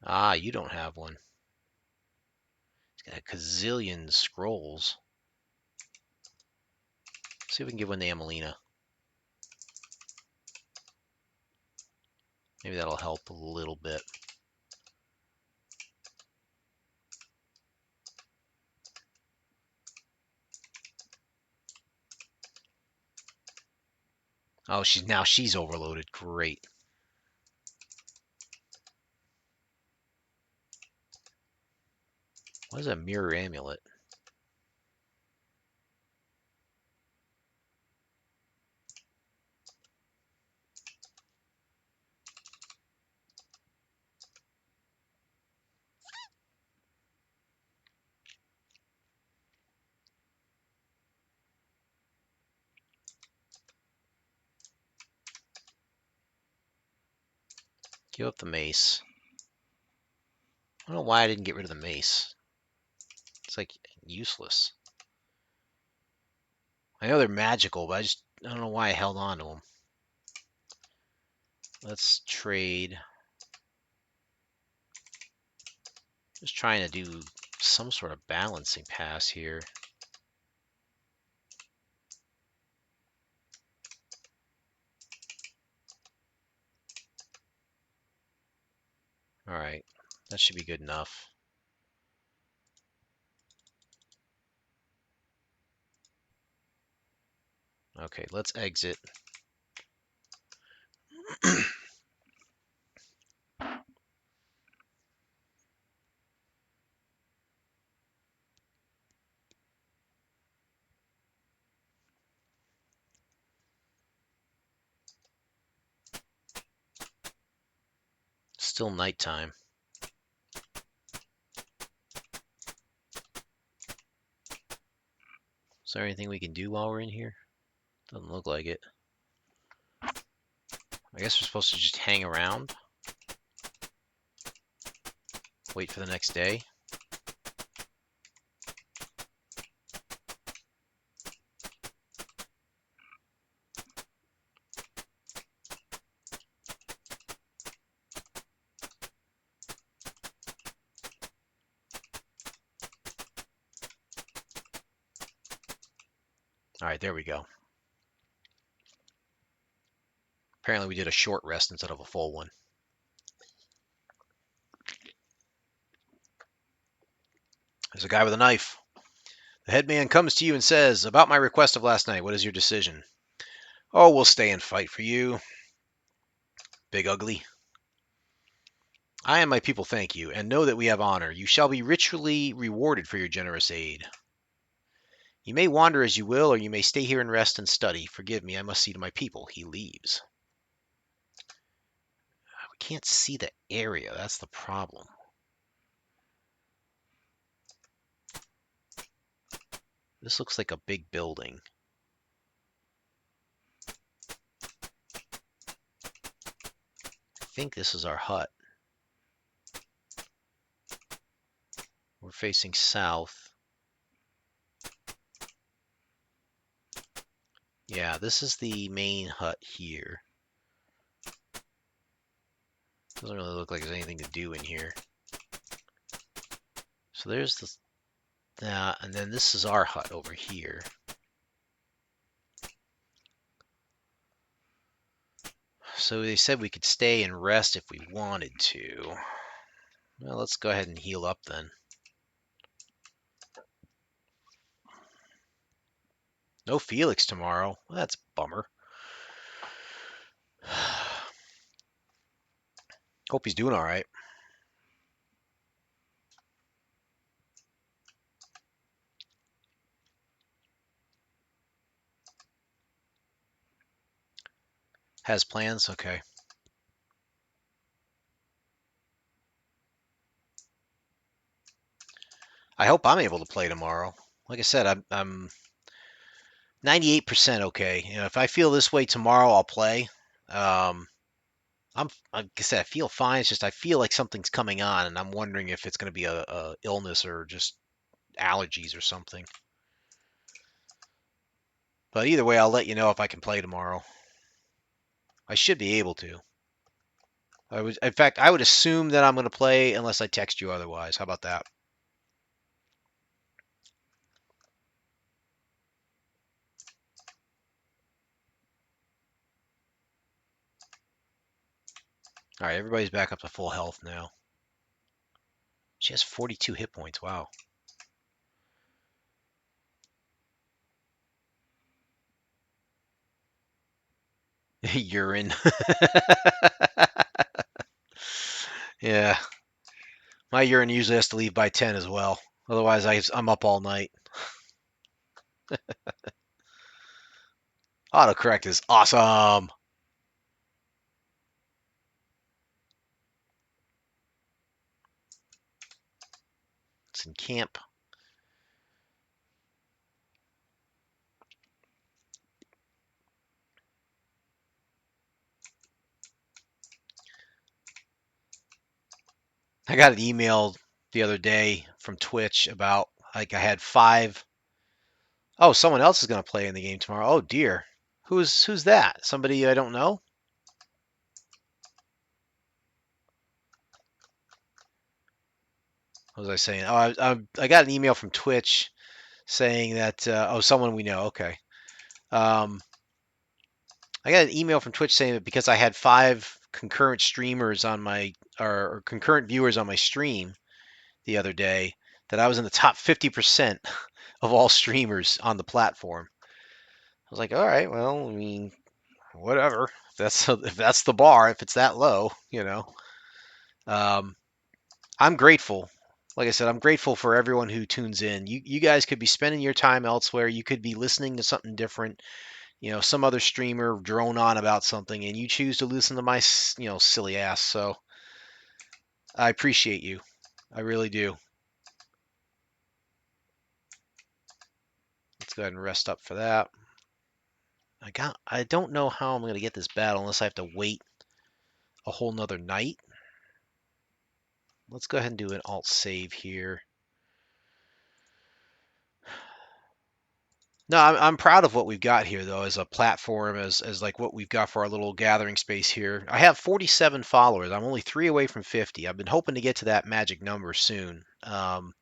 Ah, you don't have one. He's got a gazillion scrolls. See if we can give one to Amelina. Maybe that'll help a little bit. Oh, she's overloaded. Great. What is a mirror amulet? Give up the mace. I don't know why I didn't get rid of the mace. It's like useless. I know they're magical, but I don't know why I held on to them. Let's trade. Just trying to do some sort of balancing pass here. All right, that should be good enough. Okay, let's exit. Still nighttime. Is there anything we can do while we're in here? Doesn't look like it. I guess we're supposed to just hang around. Wait for the next day. All right, there we go. Apparently we did a short rest instead of a full one. There's a guy with a knife. The headman comes to you and says, "About my request of last night, what is your decision?" "Oh, we'll stay and fight for you, Big Ugly. I and my people thank you, and know that we have honor. You shall be richly rewarded for your generous aid. You may wander as you will, or you may stay here and rest and study. Forgive me, I must see to my people." He leaves. We can't see the area. That's the problem. This looks like a big building. I think this is our hut. We're facing south. Yeah, this is the main hut here. Doesn't really look like there's anything to do in here. So there's that, and then this is our hut over here. So they said we could stay and rest if we wanted to. Well, let's go ahead and heal up then. No Felix tomorrow. Well, that's a bummer. Hope he's doing all right. Has plans? Okay. I hope I'm able to play tomorrow. Like I said, I'm 98% okay. You know, if I feel this way tomorrow, I'll play. Like I said, I feel fine. It's just I feel like something's coming on, and I'm wondering if it's going to be a illness or just allergies or something. But either way, I'll let you know if I can play tomorrow. I should be able to. In fact, I would assume that I'm going to play unless I text you otherwise. How about that? All right, everybody's back up to full health now. She has 42 hit points. Wow. Urine. Yeah. My urine usually has to leave by 10 as well. Otherwise, I'm up all night. Autocorrect is awesome. It's in camp. I got an email the other day from Twitch about like I had 5. Oh, someone else is going to play in the game tomorrow. Oh dear. Who's that? Somebody I don't know? What was I saying? Oh, I got an email from Twitch saying that oh, someone we know. Okay. Um, I got an email from Twitch saying that because I had 5 concurrent streamers on my or concurrent viewers on my stream the other day, that I was in the top 50% of all streamers on the platform. I was like, all right, well, I mean, whatever. If that's the bar, if it's that low, you know. Um, I'm grateful. Like I said, I'm grateful for everyone who tunes in. You guys could be spending your time elsewhere. You could be listening to something different. You know, some other streamer drone on about something, and you choose to listen to my, silly ass. So I appreciate you. I really do. Let's go ahead and rest up for that. I don't know how I'm going to get this battle unless I have to wait a whole nother night. Let's go ahead and do an alt save here. No, I'm proud of what we've got here, though, as a platform, as like what we've got for our little gathering space here. I have 47 followers. I'm only 3 away from 50. I've been hoping to get to that magic number soon. And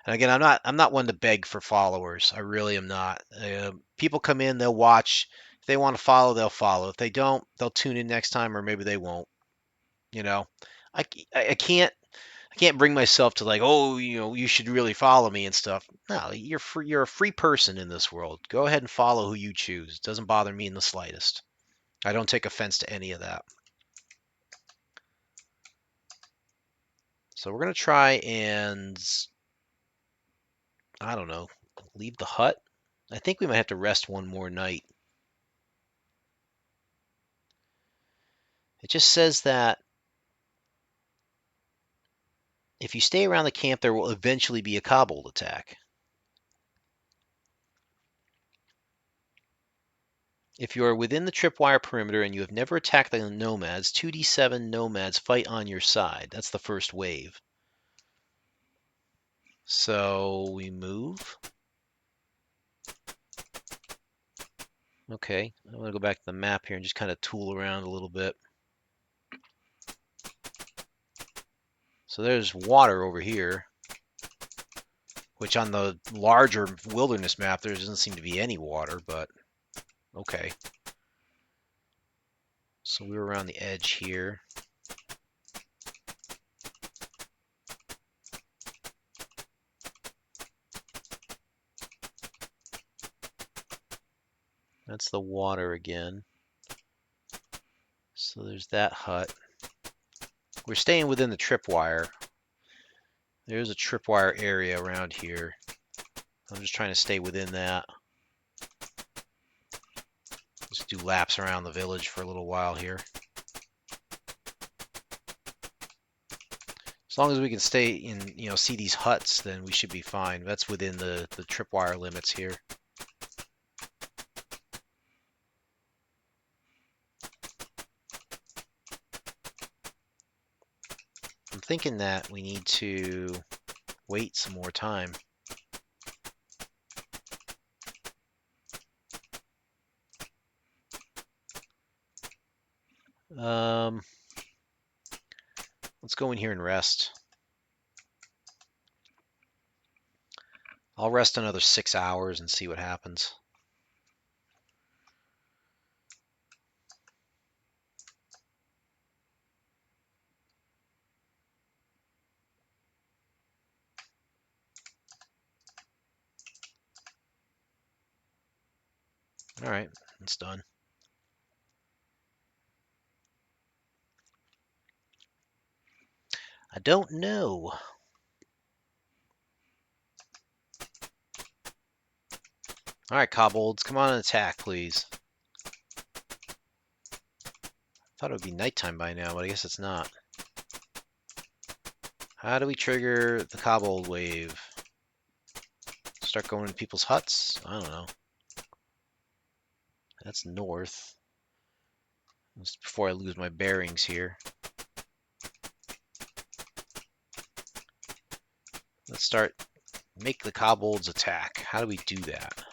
again, I'm not one to beg for followers. I really am not. People come in, they'll watch. If they want to follow, they'll follow. If they don't, they'll tune in next time, or maybe they won't. You know, I, I can't bring myself to like, oh, you should really follow me and stuff. No, you're free, you're a free person in this world. Go ahead and follow who you choose. It doesn't bother me in the slightest. I don't take offense to any of that. So we're gonna try and, I don't know, leave the hut. I think we might have to rest one more night. It just says that if you stay around the camp, there will eventually be a kobold attack. If you are within the tripwire perimeter and you have never attacked the nomads, 2d7 nomads fight on your side. That's the first wave. So we move. Okay, I'm going to go back to the map here and just kind of tool around a little bit. So there's water over here, which on the larger wilderness map there doesn't seem to be any water, but okay. So we're around the edge here. That's the water again. So there's that hut. We're staying within the tripwire. There's a tripwire area around here. I'm just trying to stay within that. Just do laps around the village for a little while here. As long as we can stay in, see these huts, then we should be fine. That's within the tripwire limits here. I'm thinking that we need to wait some more time. Let's go in here and rest. I'll rest another 6 hours and see what happens. All right, it's done. I don't know. All right, kobolds, come on and attack, please. Thought it would be nighttime by now, but I guess it's not. How do we trigger the kobold wave? Start going to people's huts? I don't know. That's north. Just before I lose my bearings here. Let's start. Make the kobolds attack. How do we do that?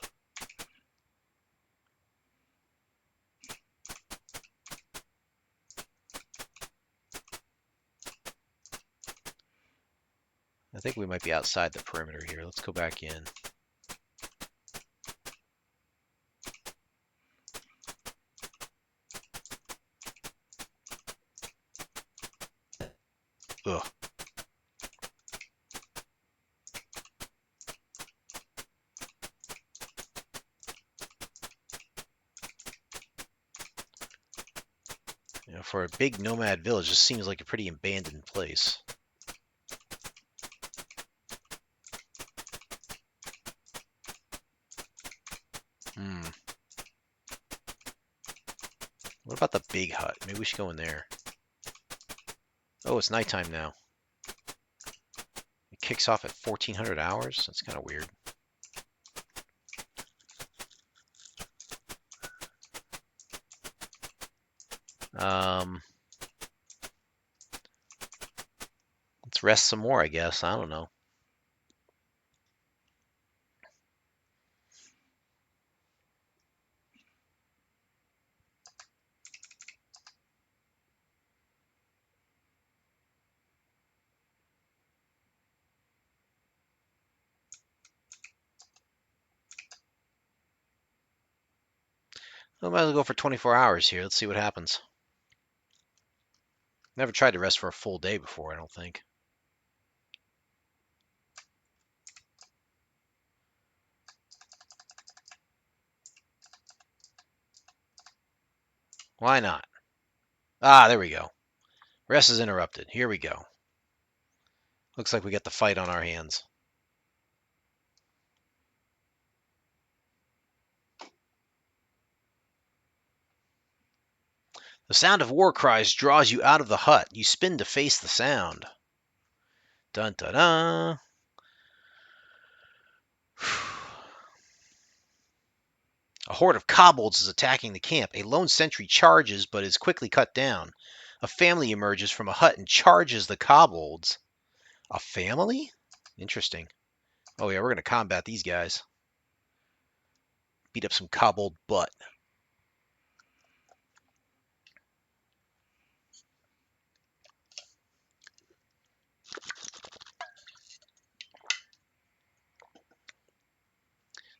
I think we might be outside the perimeter here. Let's go back in. Ugh. You know, for a big nomad village, this seems like a pretty abandoned place. Hmm. What about the big hut? Maybe we should go in there. Oh, it's nighttime now. It kicks off at 1400 hours? That's kind of weird. Let's rest some more, I guess. I don't know. I might as well go for 24 hours here. Let's see what happens. Never tried to rest for a full day before, I don't think. Why not? Ah, there we go. Rest is interrupted. Here we go. Looks like we got the fight on our hands. The sound of war cries draws you out of the hut. You spin to face the sound. Dun dun dun. A horde of kobolds is attacking the camp. A lone sentry charges but is quickly cut down. A family emerges from a hut and charges the kobolds. A family? Interesting. Oh yeah, we're going to combat these guys. Beat up some kobold butt.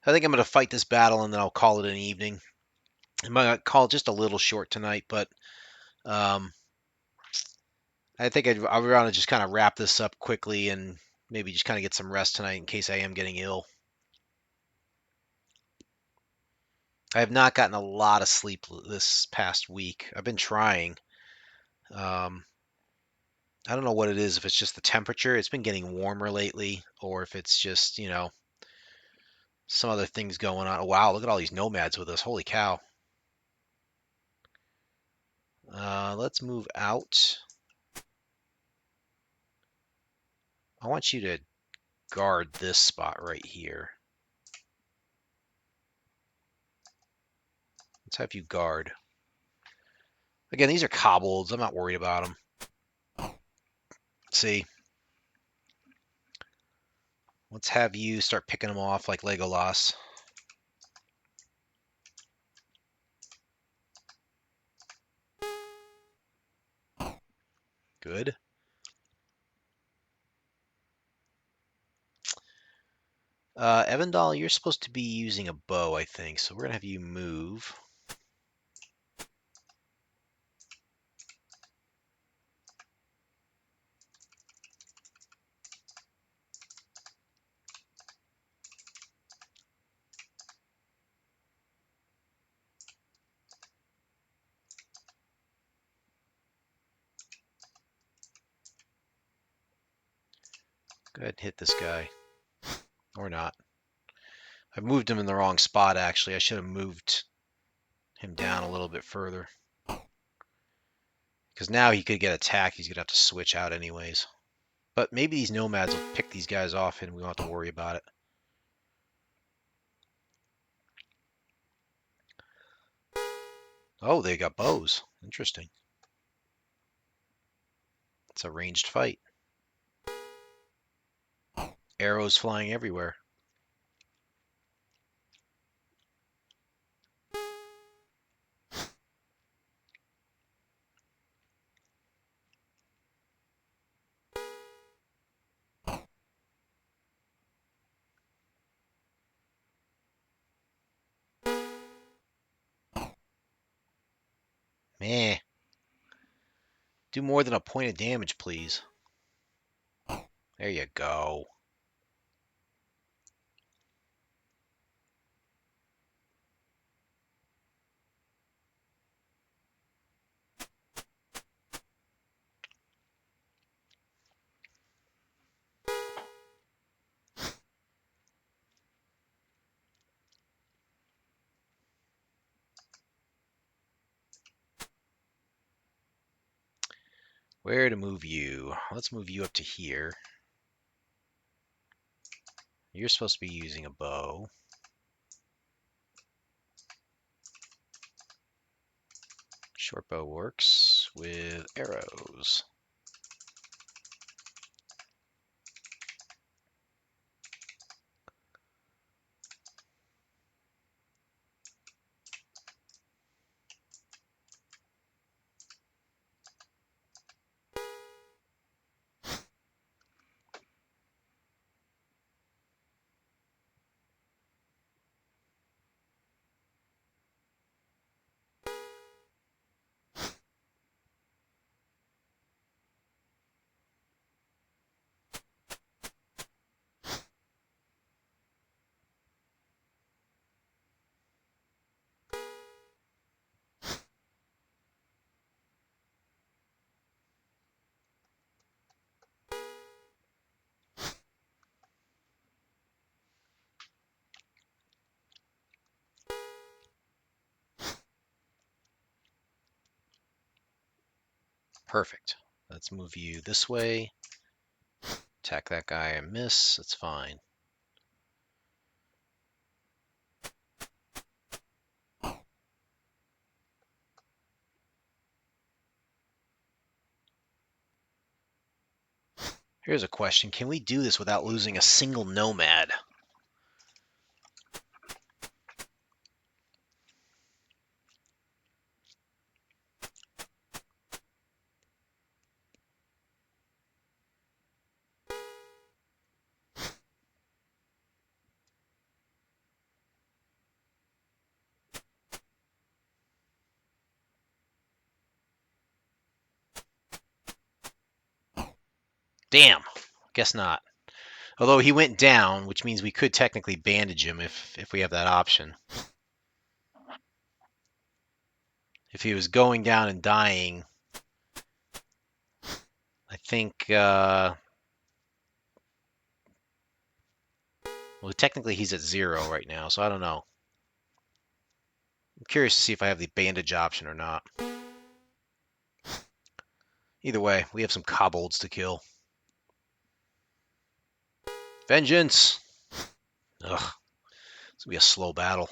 I think I'm going to fight this battle and then I'll call it an evening. I might call it just a little short tonight, but I think I'd want to just kind of wrap this up quickly and maybe just kind of get some rest tonight in case I am getting ill. I have not gotten a lot of sleep this past week. I've been trying. I don't know what it is, if it's just the temperature. It's been getting warmer lately, or if it's just, some other things going on. Oh, wow, look at all these nomads with us. Holy cow. Let's move out. I want you to guard this spot right here. Let's have you guard. Again, these are kobolds. I'm not worried about them. See? Let's have you start picking them off like Legolas. Good. Evandal, you're supposed to be using a bow, I think, so we're going to have you move. Go ahead and hit this guy. Or not. I've moved him in the wrong spot, actually. I should have moved him down a little bit further. Because now he could get attacked. He's going to have to switch out anyways. But maybe these nomads will pick these guys off and we won't have to worry about it. Oh, they got bows. Interesting. It's a ranged fight. Arrows flying everywhere. Meh. Do more than a point of damage, please. There you go. Where to move you? Let's move you up to here. You're supposed to be using a bow. Short bow works with arrows. Perfect. Let's move you this way. Attack that guy and miss. It's fine. Here's a question. Can we do this without losing a single nomad? Damn. Guess not. Although he went down, which means we could technically bandage him if we have that option. If he was going down and dying, I think, well, technically he's at 0 right now, so I don't know. I'm curious to see if I have the bandage option or not. Either way, we have some kobolds to kill. Vengeance! Ugh. It's going to be a slow battle.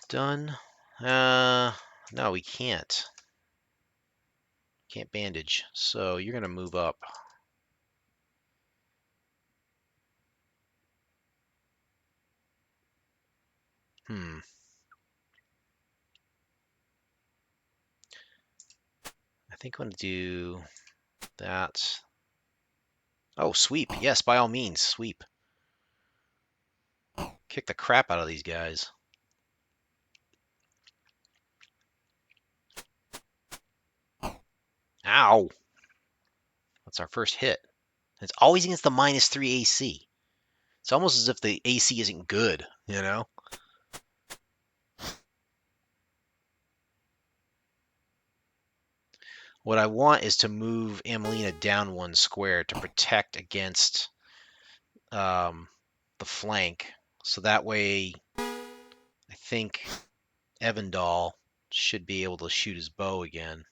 Done. No, we can't. Can't bandage. So you're going to move up. I think I'm going to do that. Oh, sweep. Yes, by all means, sweep. Kick the crap out of these guys. Ow! That's our first hit. It's always against the -3 AC. It's almost as if the AC isn't good, you know? What I want is to move Amelina down 1 square to protect against the flank. So that way, I think Evandal should be able to shoot his bow again.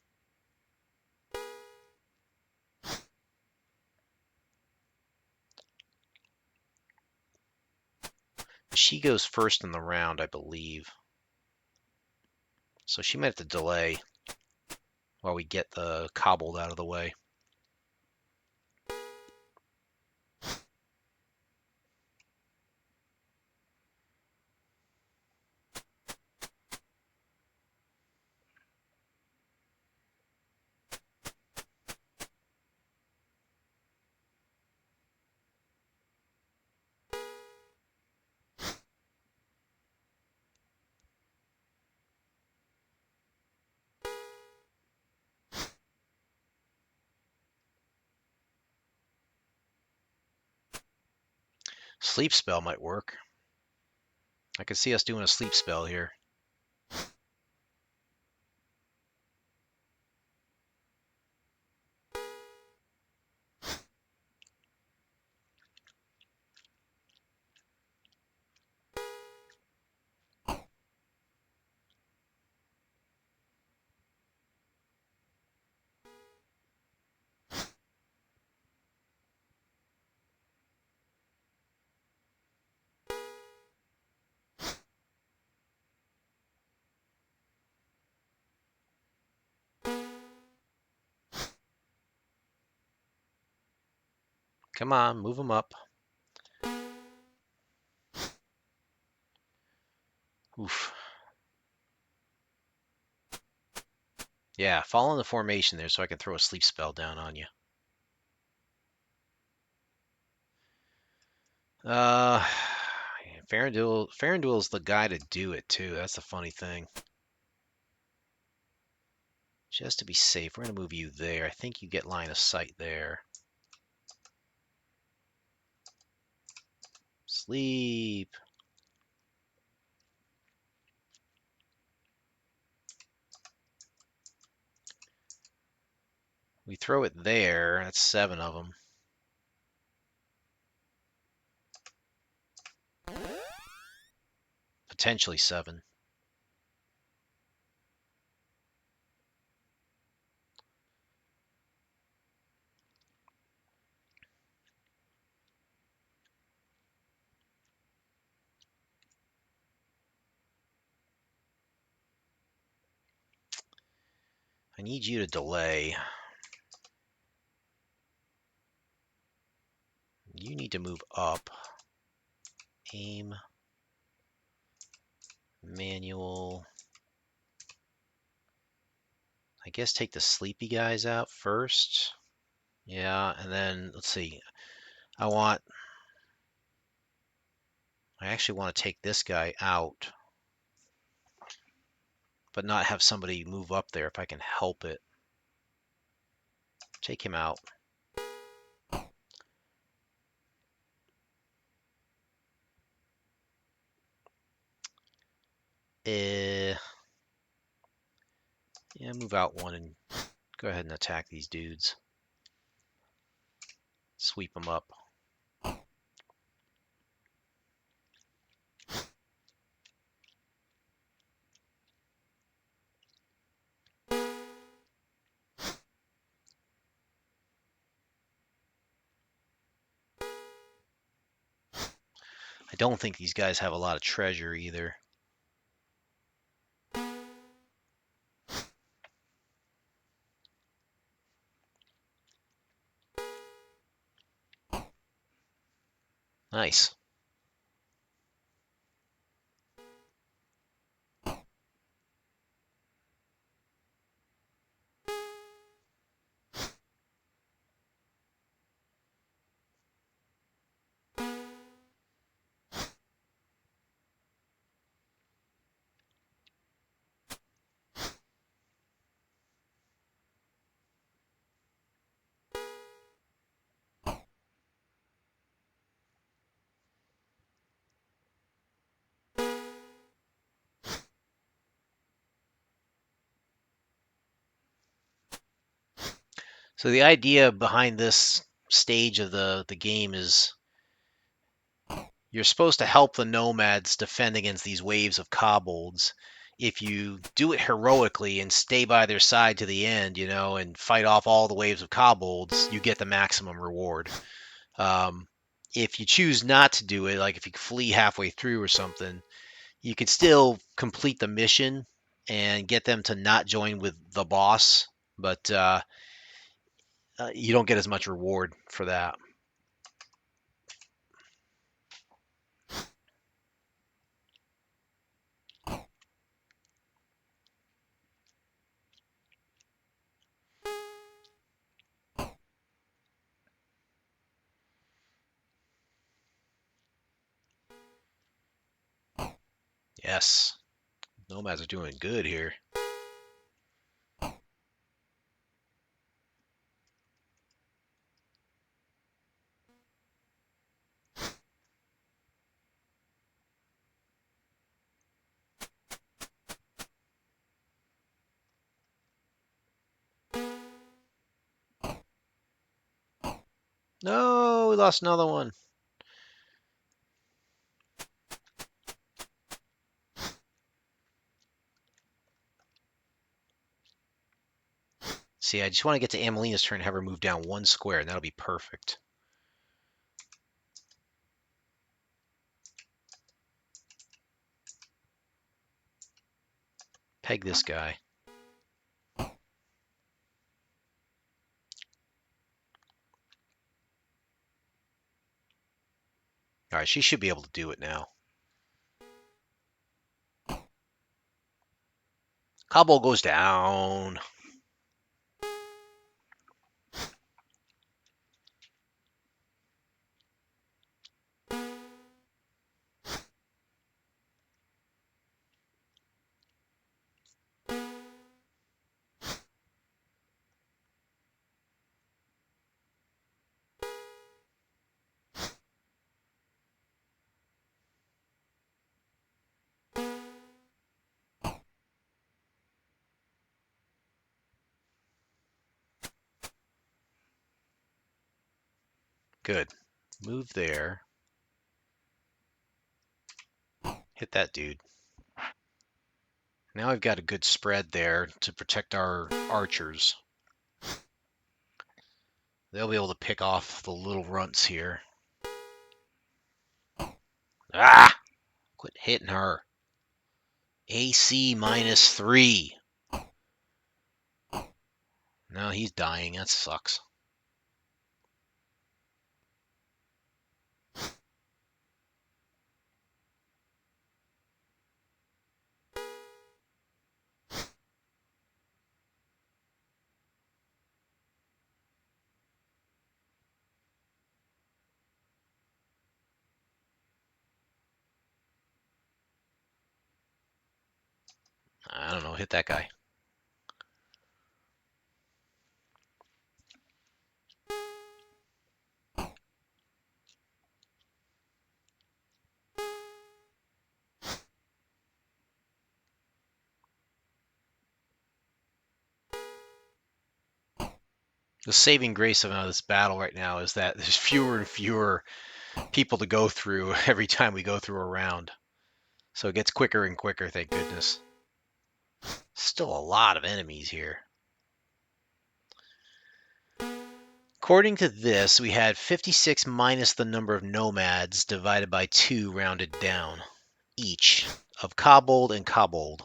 She goes first in the round, I believe. So she might have to delay while we get the kobold out of the way. Sleep spell might work. I could see us doing a sleep spell here. Come on, move them up. Oof. Yeah, fall in the formation there so I can throw a sleep spell down on you. Farandul's the guy to do it too. That's the funny thing. Just to be safe, we're going to move you there. I think you get line of sight there. Sleep. We throw it there. That's 7 of them. Potentially 7. I need you to delay. You need to move up. Aim. Manual. I guess take the sleepy guys out first. Yeah, and then let's see. I actually want to take this guy out, but not have somebody move up there if I can help it. Take him out. Yeah, move out one and go ahead and attack these dudes. Sweep them up. I don't think these guys have a lot of treasure either. Nice. So the idea behind this stage of the game is you're supposed to help the nomads defend against these waves of kobolds. If you do it heroically and stay by their side to the end, and fight off all the waves of kobolds, you get the maximum reward. Um, if you choose not to do it, like if you flee halfway through or something, you could still complete the mission and get them to not join with the boss, but you don't get as much reward for that. Yes, nomads are doing good here. No, we lost another one. See, I just want to get to Amelina's turn and have her move down one square, and that'll be perfect. Peg this guy. All right, she should be able to do it now. Cobble goes down. Good. Move there. Hit that dude. Now I've got a good spread there to protect our archers. They'll be able to pick off the little runts here. Ah! Quit hitting her. AC -3. Now he's dying. That sucks. I don't know. Hit that guy. The saving grace of this battle right now is that there's fewer and fewer people to go through every time we go through a round. So it gets quicker and quicker, thank goodness. Still a lot of enemies here. According to this, we had 56 minus the number of nomads divided by 2 rounded down, each of kobold and kobold.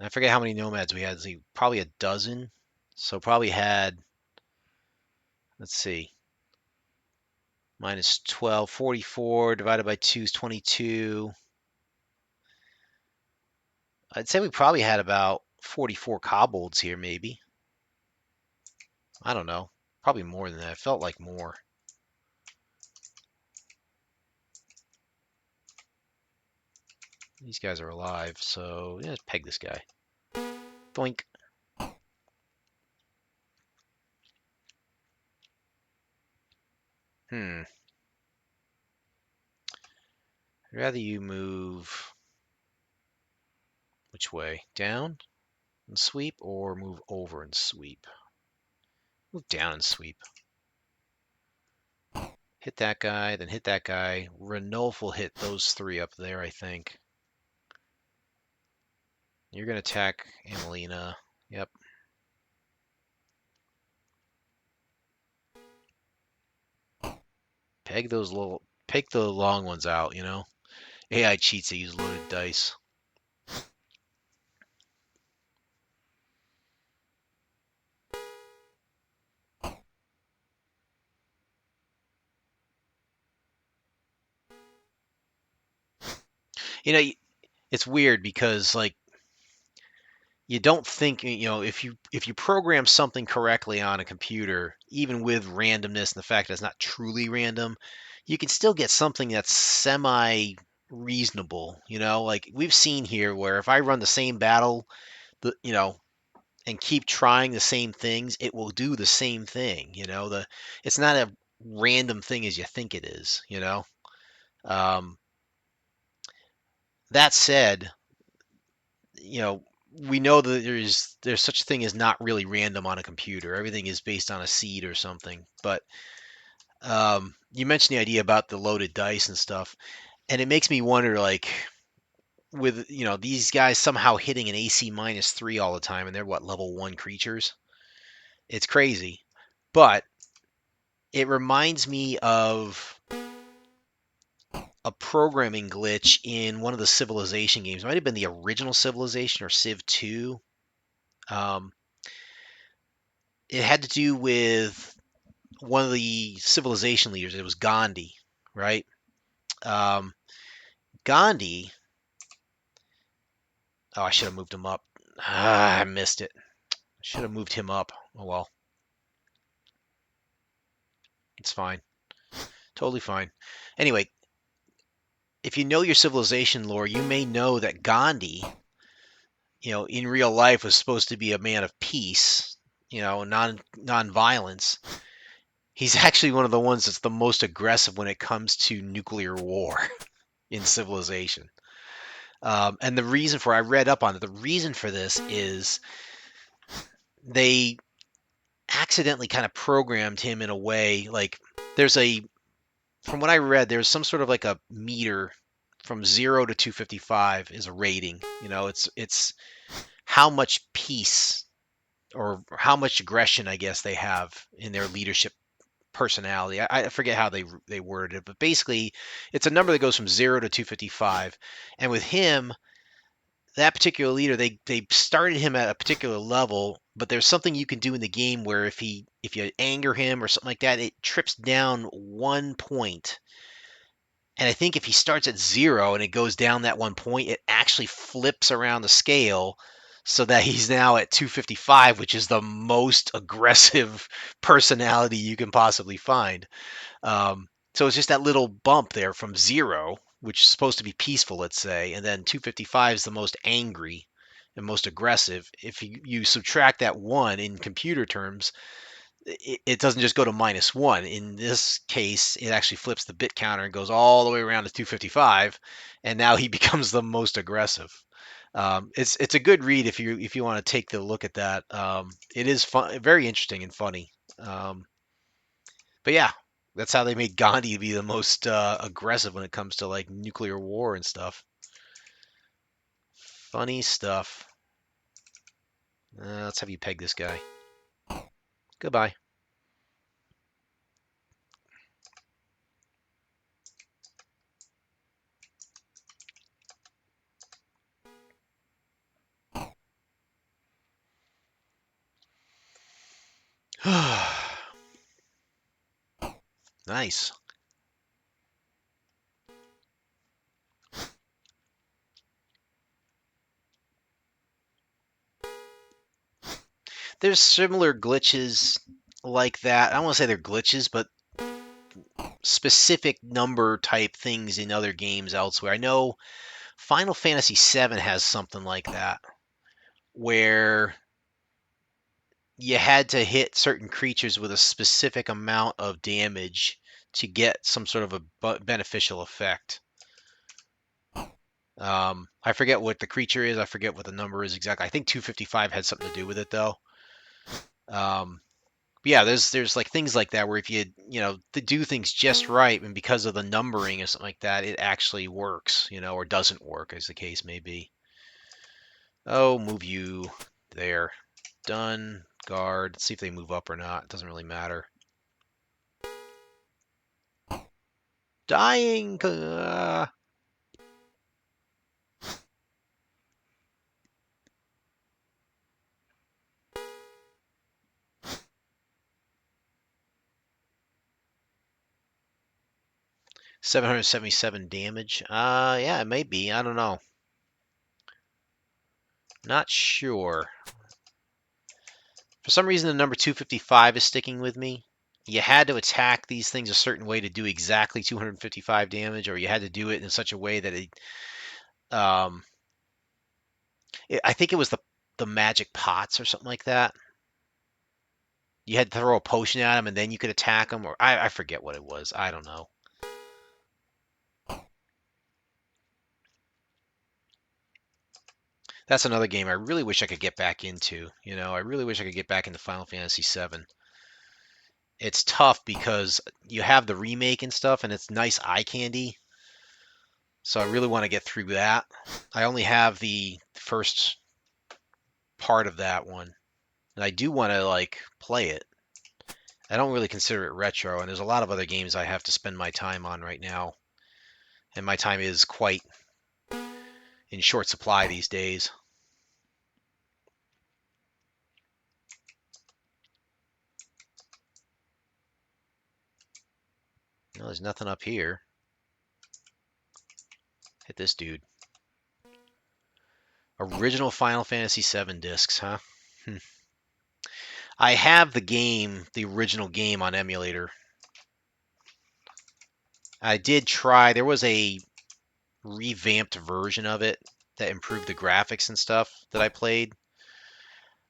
I forget how many nomads we had. Probably a dozen. So probably had, let's see, minus 12, 44 divided by 2 is 22. I'd say we probably had about 44 kobolds here, maybe. I don't know. Probably more than that. It felt like more. These guys are alive, so yeah, let's peg this guy. Boink. I'd rather you move... Which way? Down and sweep, or move over and sweep? Move down and sweep. Hit that guy, then hit that guy. Ranulf will hit those 3 up there, I think. You're going to attack Amelina. Yep. Peg the long ones out, you know? AI cheats, they use loaded dice. You know, it's weird because, like, you don't think, you know, if you program something correctly on a computer, even with randomness and the fact that it's not truly random, you can still get something that's semi reasonable, you know? Like we've seen here where if I run the same battle, you know, and keep trying the same things, it will do the same thing, you know? It's not a random thing as you think it is, you know? Um, that said, you know, we know that there's such a thing as not really random on a computer. Everything is based on a seed or something. But you mentioned the idea about the loaded dice and stuff, and it makes me wonder, like, with these guys somehow hitting an AC -3 all the time, and they're what, level 1 creatures? It's crazy. But it reminds me of a programming glitch in one of the Civilization games. It might have been the original Civilization or Civ 2. Um, it had to do with one of the Civilization leaders. It was Gandhi, right? Um, Gandhi. Oh, I should have moved him up. I missed it. I should have moved him up. Oh well, it's fine. Totally fine. Anyway, if you know your Civilization lore, you may know that Gandhi, in real life was supposed to be a man of peace, non-violence. He's actually one of the ones that's the most aggressive when it comes to nuclear war in Civilization. And the reason for I read up on it. The reason for this is they accidentally kind of programmed him in a way like there's a from what I read, there's some sort of like a meter from 0 to 255 is a rating. It's how much peace or how much aggression, I guess, they have in their leadership personality. I forget how they worded it, but basically, it's a number that goes from 0 to 255. And with him, that particular leader, they started him at a particular level, but there's something you can do in the game where if you anger him or something like that, it trips down 1 point. And I think if he starts at 0 and it goes down that 1 point, it actually flips around the scale so that he's now at 255, which is the most aggressive personality you can possibly find. So it's just that little bump there from 0, which is supposed to be peaceful, let's say, and then 255 is the most angry and most aggressive. If you subtract that 1 in computer terms, it doesn't just go to -1. In this case, it actually flips the bit counter and goes all the way around to 255, and now he becomes the most aggressive. It's a good read if you want to take the look at that. It is fun, very interesting and funny. But yeah, that's how they made Gandhi be the most aggressive when it comes to like nuclear war and stuff. Funny stuff. Let's have you peg this guy. Goodbye. Nice. There's similar glitches like that. I don't want to say they're glitches, but specific number type things in other games elsewhere. I know Final Fantasy VII has something like that, where you had to hit certain creatures with a specific amount of damage to get some sort of a beneficial effect. I forget what the creature is. I forget what the number is exactly. I think 255 had something to do with it though. But yeah, there's like things like that where if to do things just right, and because of the numbering or something like that, it actually works, or doesn't work, as the case may be. Oh, move you there. Done. Guard. Let's see if they move up or not. It doesn't really matter. Dying. 777 damage. Yeah, it may be. I don't know. Not sure. For some reason, the number 255 is sticking with me. You had to attack these things a certain way to do exactly 255 damage, or you had to do it in such a way that um, I think it was the magic pots or something like that. You had to throw a potion at them and then you could attack them, or I forget what it was. I don't know. That's another game I really wish I could get back into. I really wish I could get back into Final Fantasy VII. It's tough because you have the remake and stuff, and it's nice eye candy. So I really want to get through that. I only have the first part of that one, and I do want to play it. I don't really consider it retro, and there's a lot of other games I have to spend my time on right now, and my time is quite in short supply these days. No, there's nothing up here. Hit this dude. Original Final Fantasy VII discs, huh? I have the original game on emulator. I did try, there was a revamped version of it that improved the graphics and stuff that I played.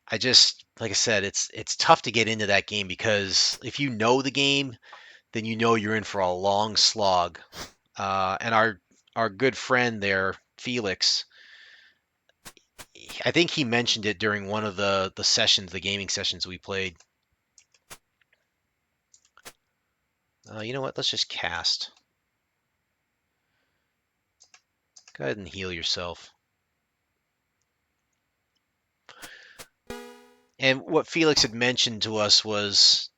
I just, like I said, it's tough to get into that game because if you know the game, then you know you're in for a long slog. And our good friend there, Felix, I think he mentioned it during one of the sessions, the gaming sessions we played. You know what? Let's just cast. Go ahead and heal yourself. And what Felix had mentioned to us was,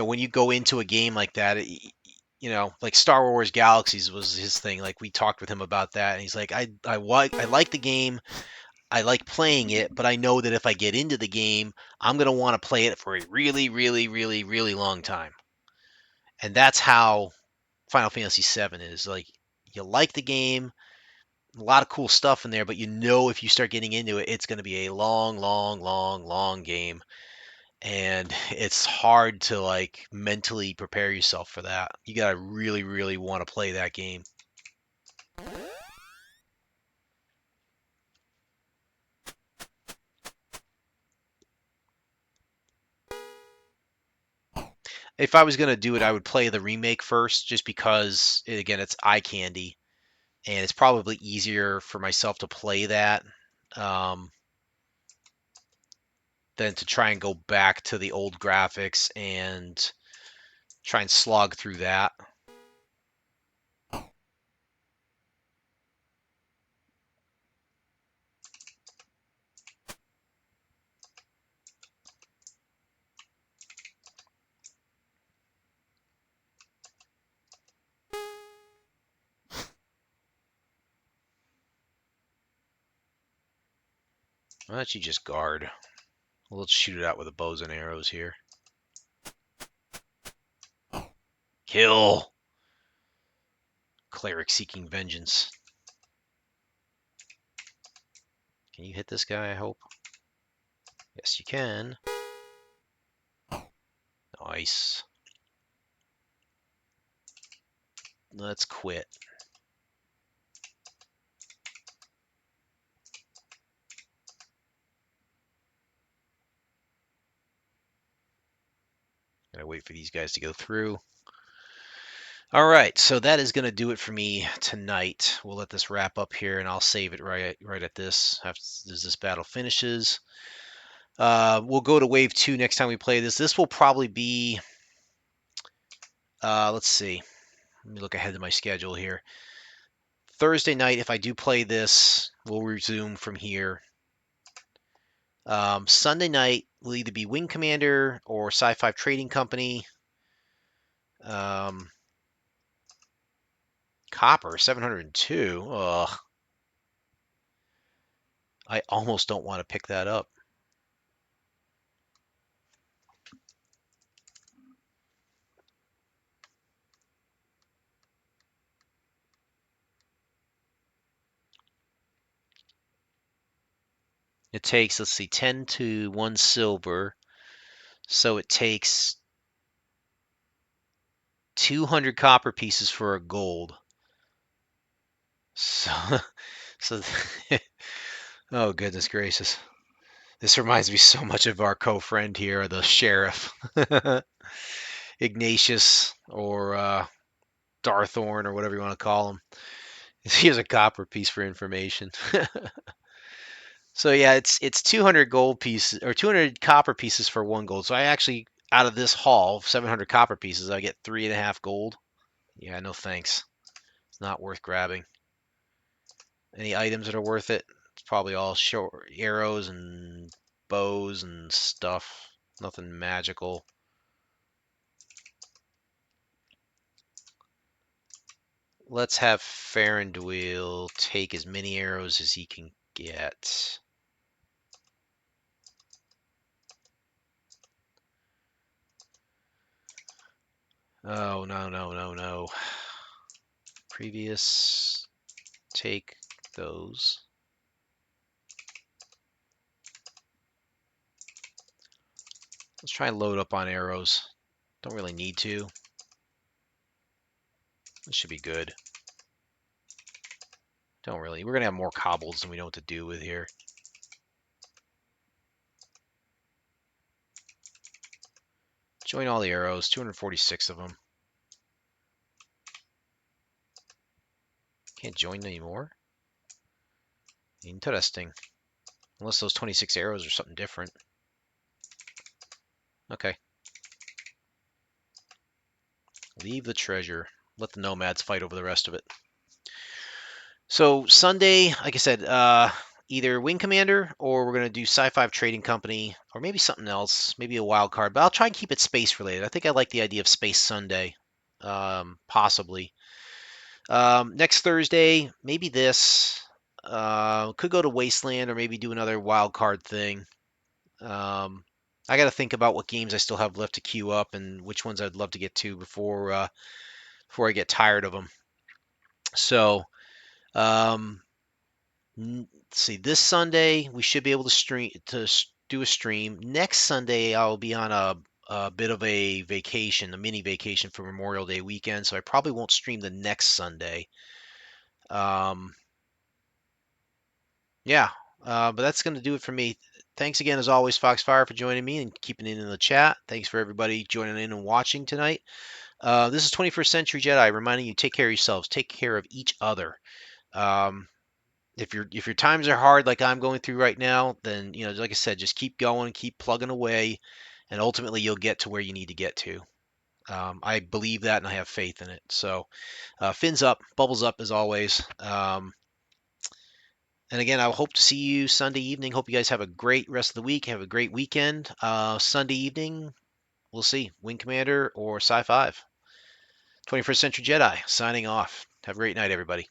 when you go into a game like that, like Star Wars Galaxies was his thing. Like we talked with him about that, and he's like, I like the game, I like playing it, but I know that if I get into the game, I'm gonna want to play it for a really, really, really, really long time. And that's how Final Fantasy VII is. Like you like the game, a lot of cool stuff in there, but if you start getting into it, it's going to be a long, long, long, long game. And it's hard to mentally prepare yourself for that. You got to really, really want to play that game. If I was going to do it, I would play the remake first just because, again, it's eye candy. And it's probably easier for myself to play that than to try and go back to the old graphics and try and slog through that. Why don't you just guard? Well, let's shoot it out with the bows and arrows here. Kill! Cleric seeking vengeance. Can you hit this guy, I hope? Yes, you can. Nice. Let's quit. Gotta wait for these guys to go through. All right, so that is going to do it for me tonight. We'll let this wrap up here, and I'll save it right at this as this battle finishes. We'll go to Wave 2 next time we play this. This will probably be, let's see. Let me look ahead to my schedule here. Thursday night, if I do play this, we'll resume from here. Sunday night will either be Wing Commander or Sci-Fi Trading Company. Copper, 702. Ugh. I almost don't want to pick that up. It takes, let's see, 10 to 1 silver. So it takes 200 copper pieces for a gold. So, so oh, goodness gracious. This reminds me so much of our co-friend here, the sheriff. Ignatius or Darthorn or whatever you want to call him. Here's a copper piece for information. So yeah, it's 200 gold pieces or 200 copper pieces for 1 gold. So I actually, out of this haul, 700 copper pieces, I get 3.5 gold. Yeah, no thanks. It's not worth grabbing. Any items that are worth it? It's probably all short arrows and bows and stuff. Nothing magical. Let's have Farandwheel take as many arrows as he can get. Oh, no, no, no, no. Previous, take those. Let's try and load up on arrows. Don't really need to. This should be good. Don't really. We're going to have more cobbles than we know what to do with here. Join all the arrows, 246 of them. Can't join anymore? Interesting. Unless those 26 arrows are something different. Okay. Leave the treasure. Let the nomads fight over the rest of it. So Sunday, like I said, either Wing Commander or we're going to do Sci-Fi Trading Company or maybe something else, maybe a wild card. But I'll try and keep it space related. I think I like the idea of Space Sunday, possibly. Next Thursday, maybe this. Could go to Wasteland or maybe do another wild card thing. I got to think about what games I still have left to queue up and which ones I'd love to get to before I get tired of them. So, um, let's see. This Sunday we should be able to do a stream. Next Sunday I'll be on a bit of a vacation, a mini vacation for Memorial Day weekend, so I probably won't stream the next Sunday. Um, yeah, but that's going to do it for me. Thanks again, as always, Foxfire, for joining me and keeping it in the chat. Thanks for everybody joining in and watching tonight. This is 21st Century Jedi reminding you, take care of yourselves, take care of each other. Um, if your times are hard like I'm going through right now, then like I said, just keep going, keep plugging away, and ultimately you'll get to where you need to get to. I believe that and I have faith in it. So, fins up, bubbles up as always. And again, I hope to see you Sunday evening. Hope you guys have a great rest of the week. Have a great weekend. Sunday evening, we'll see. Wing Commander or Sci 5. 21st Century Jedi signing off. Have a great night, everybody.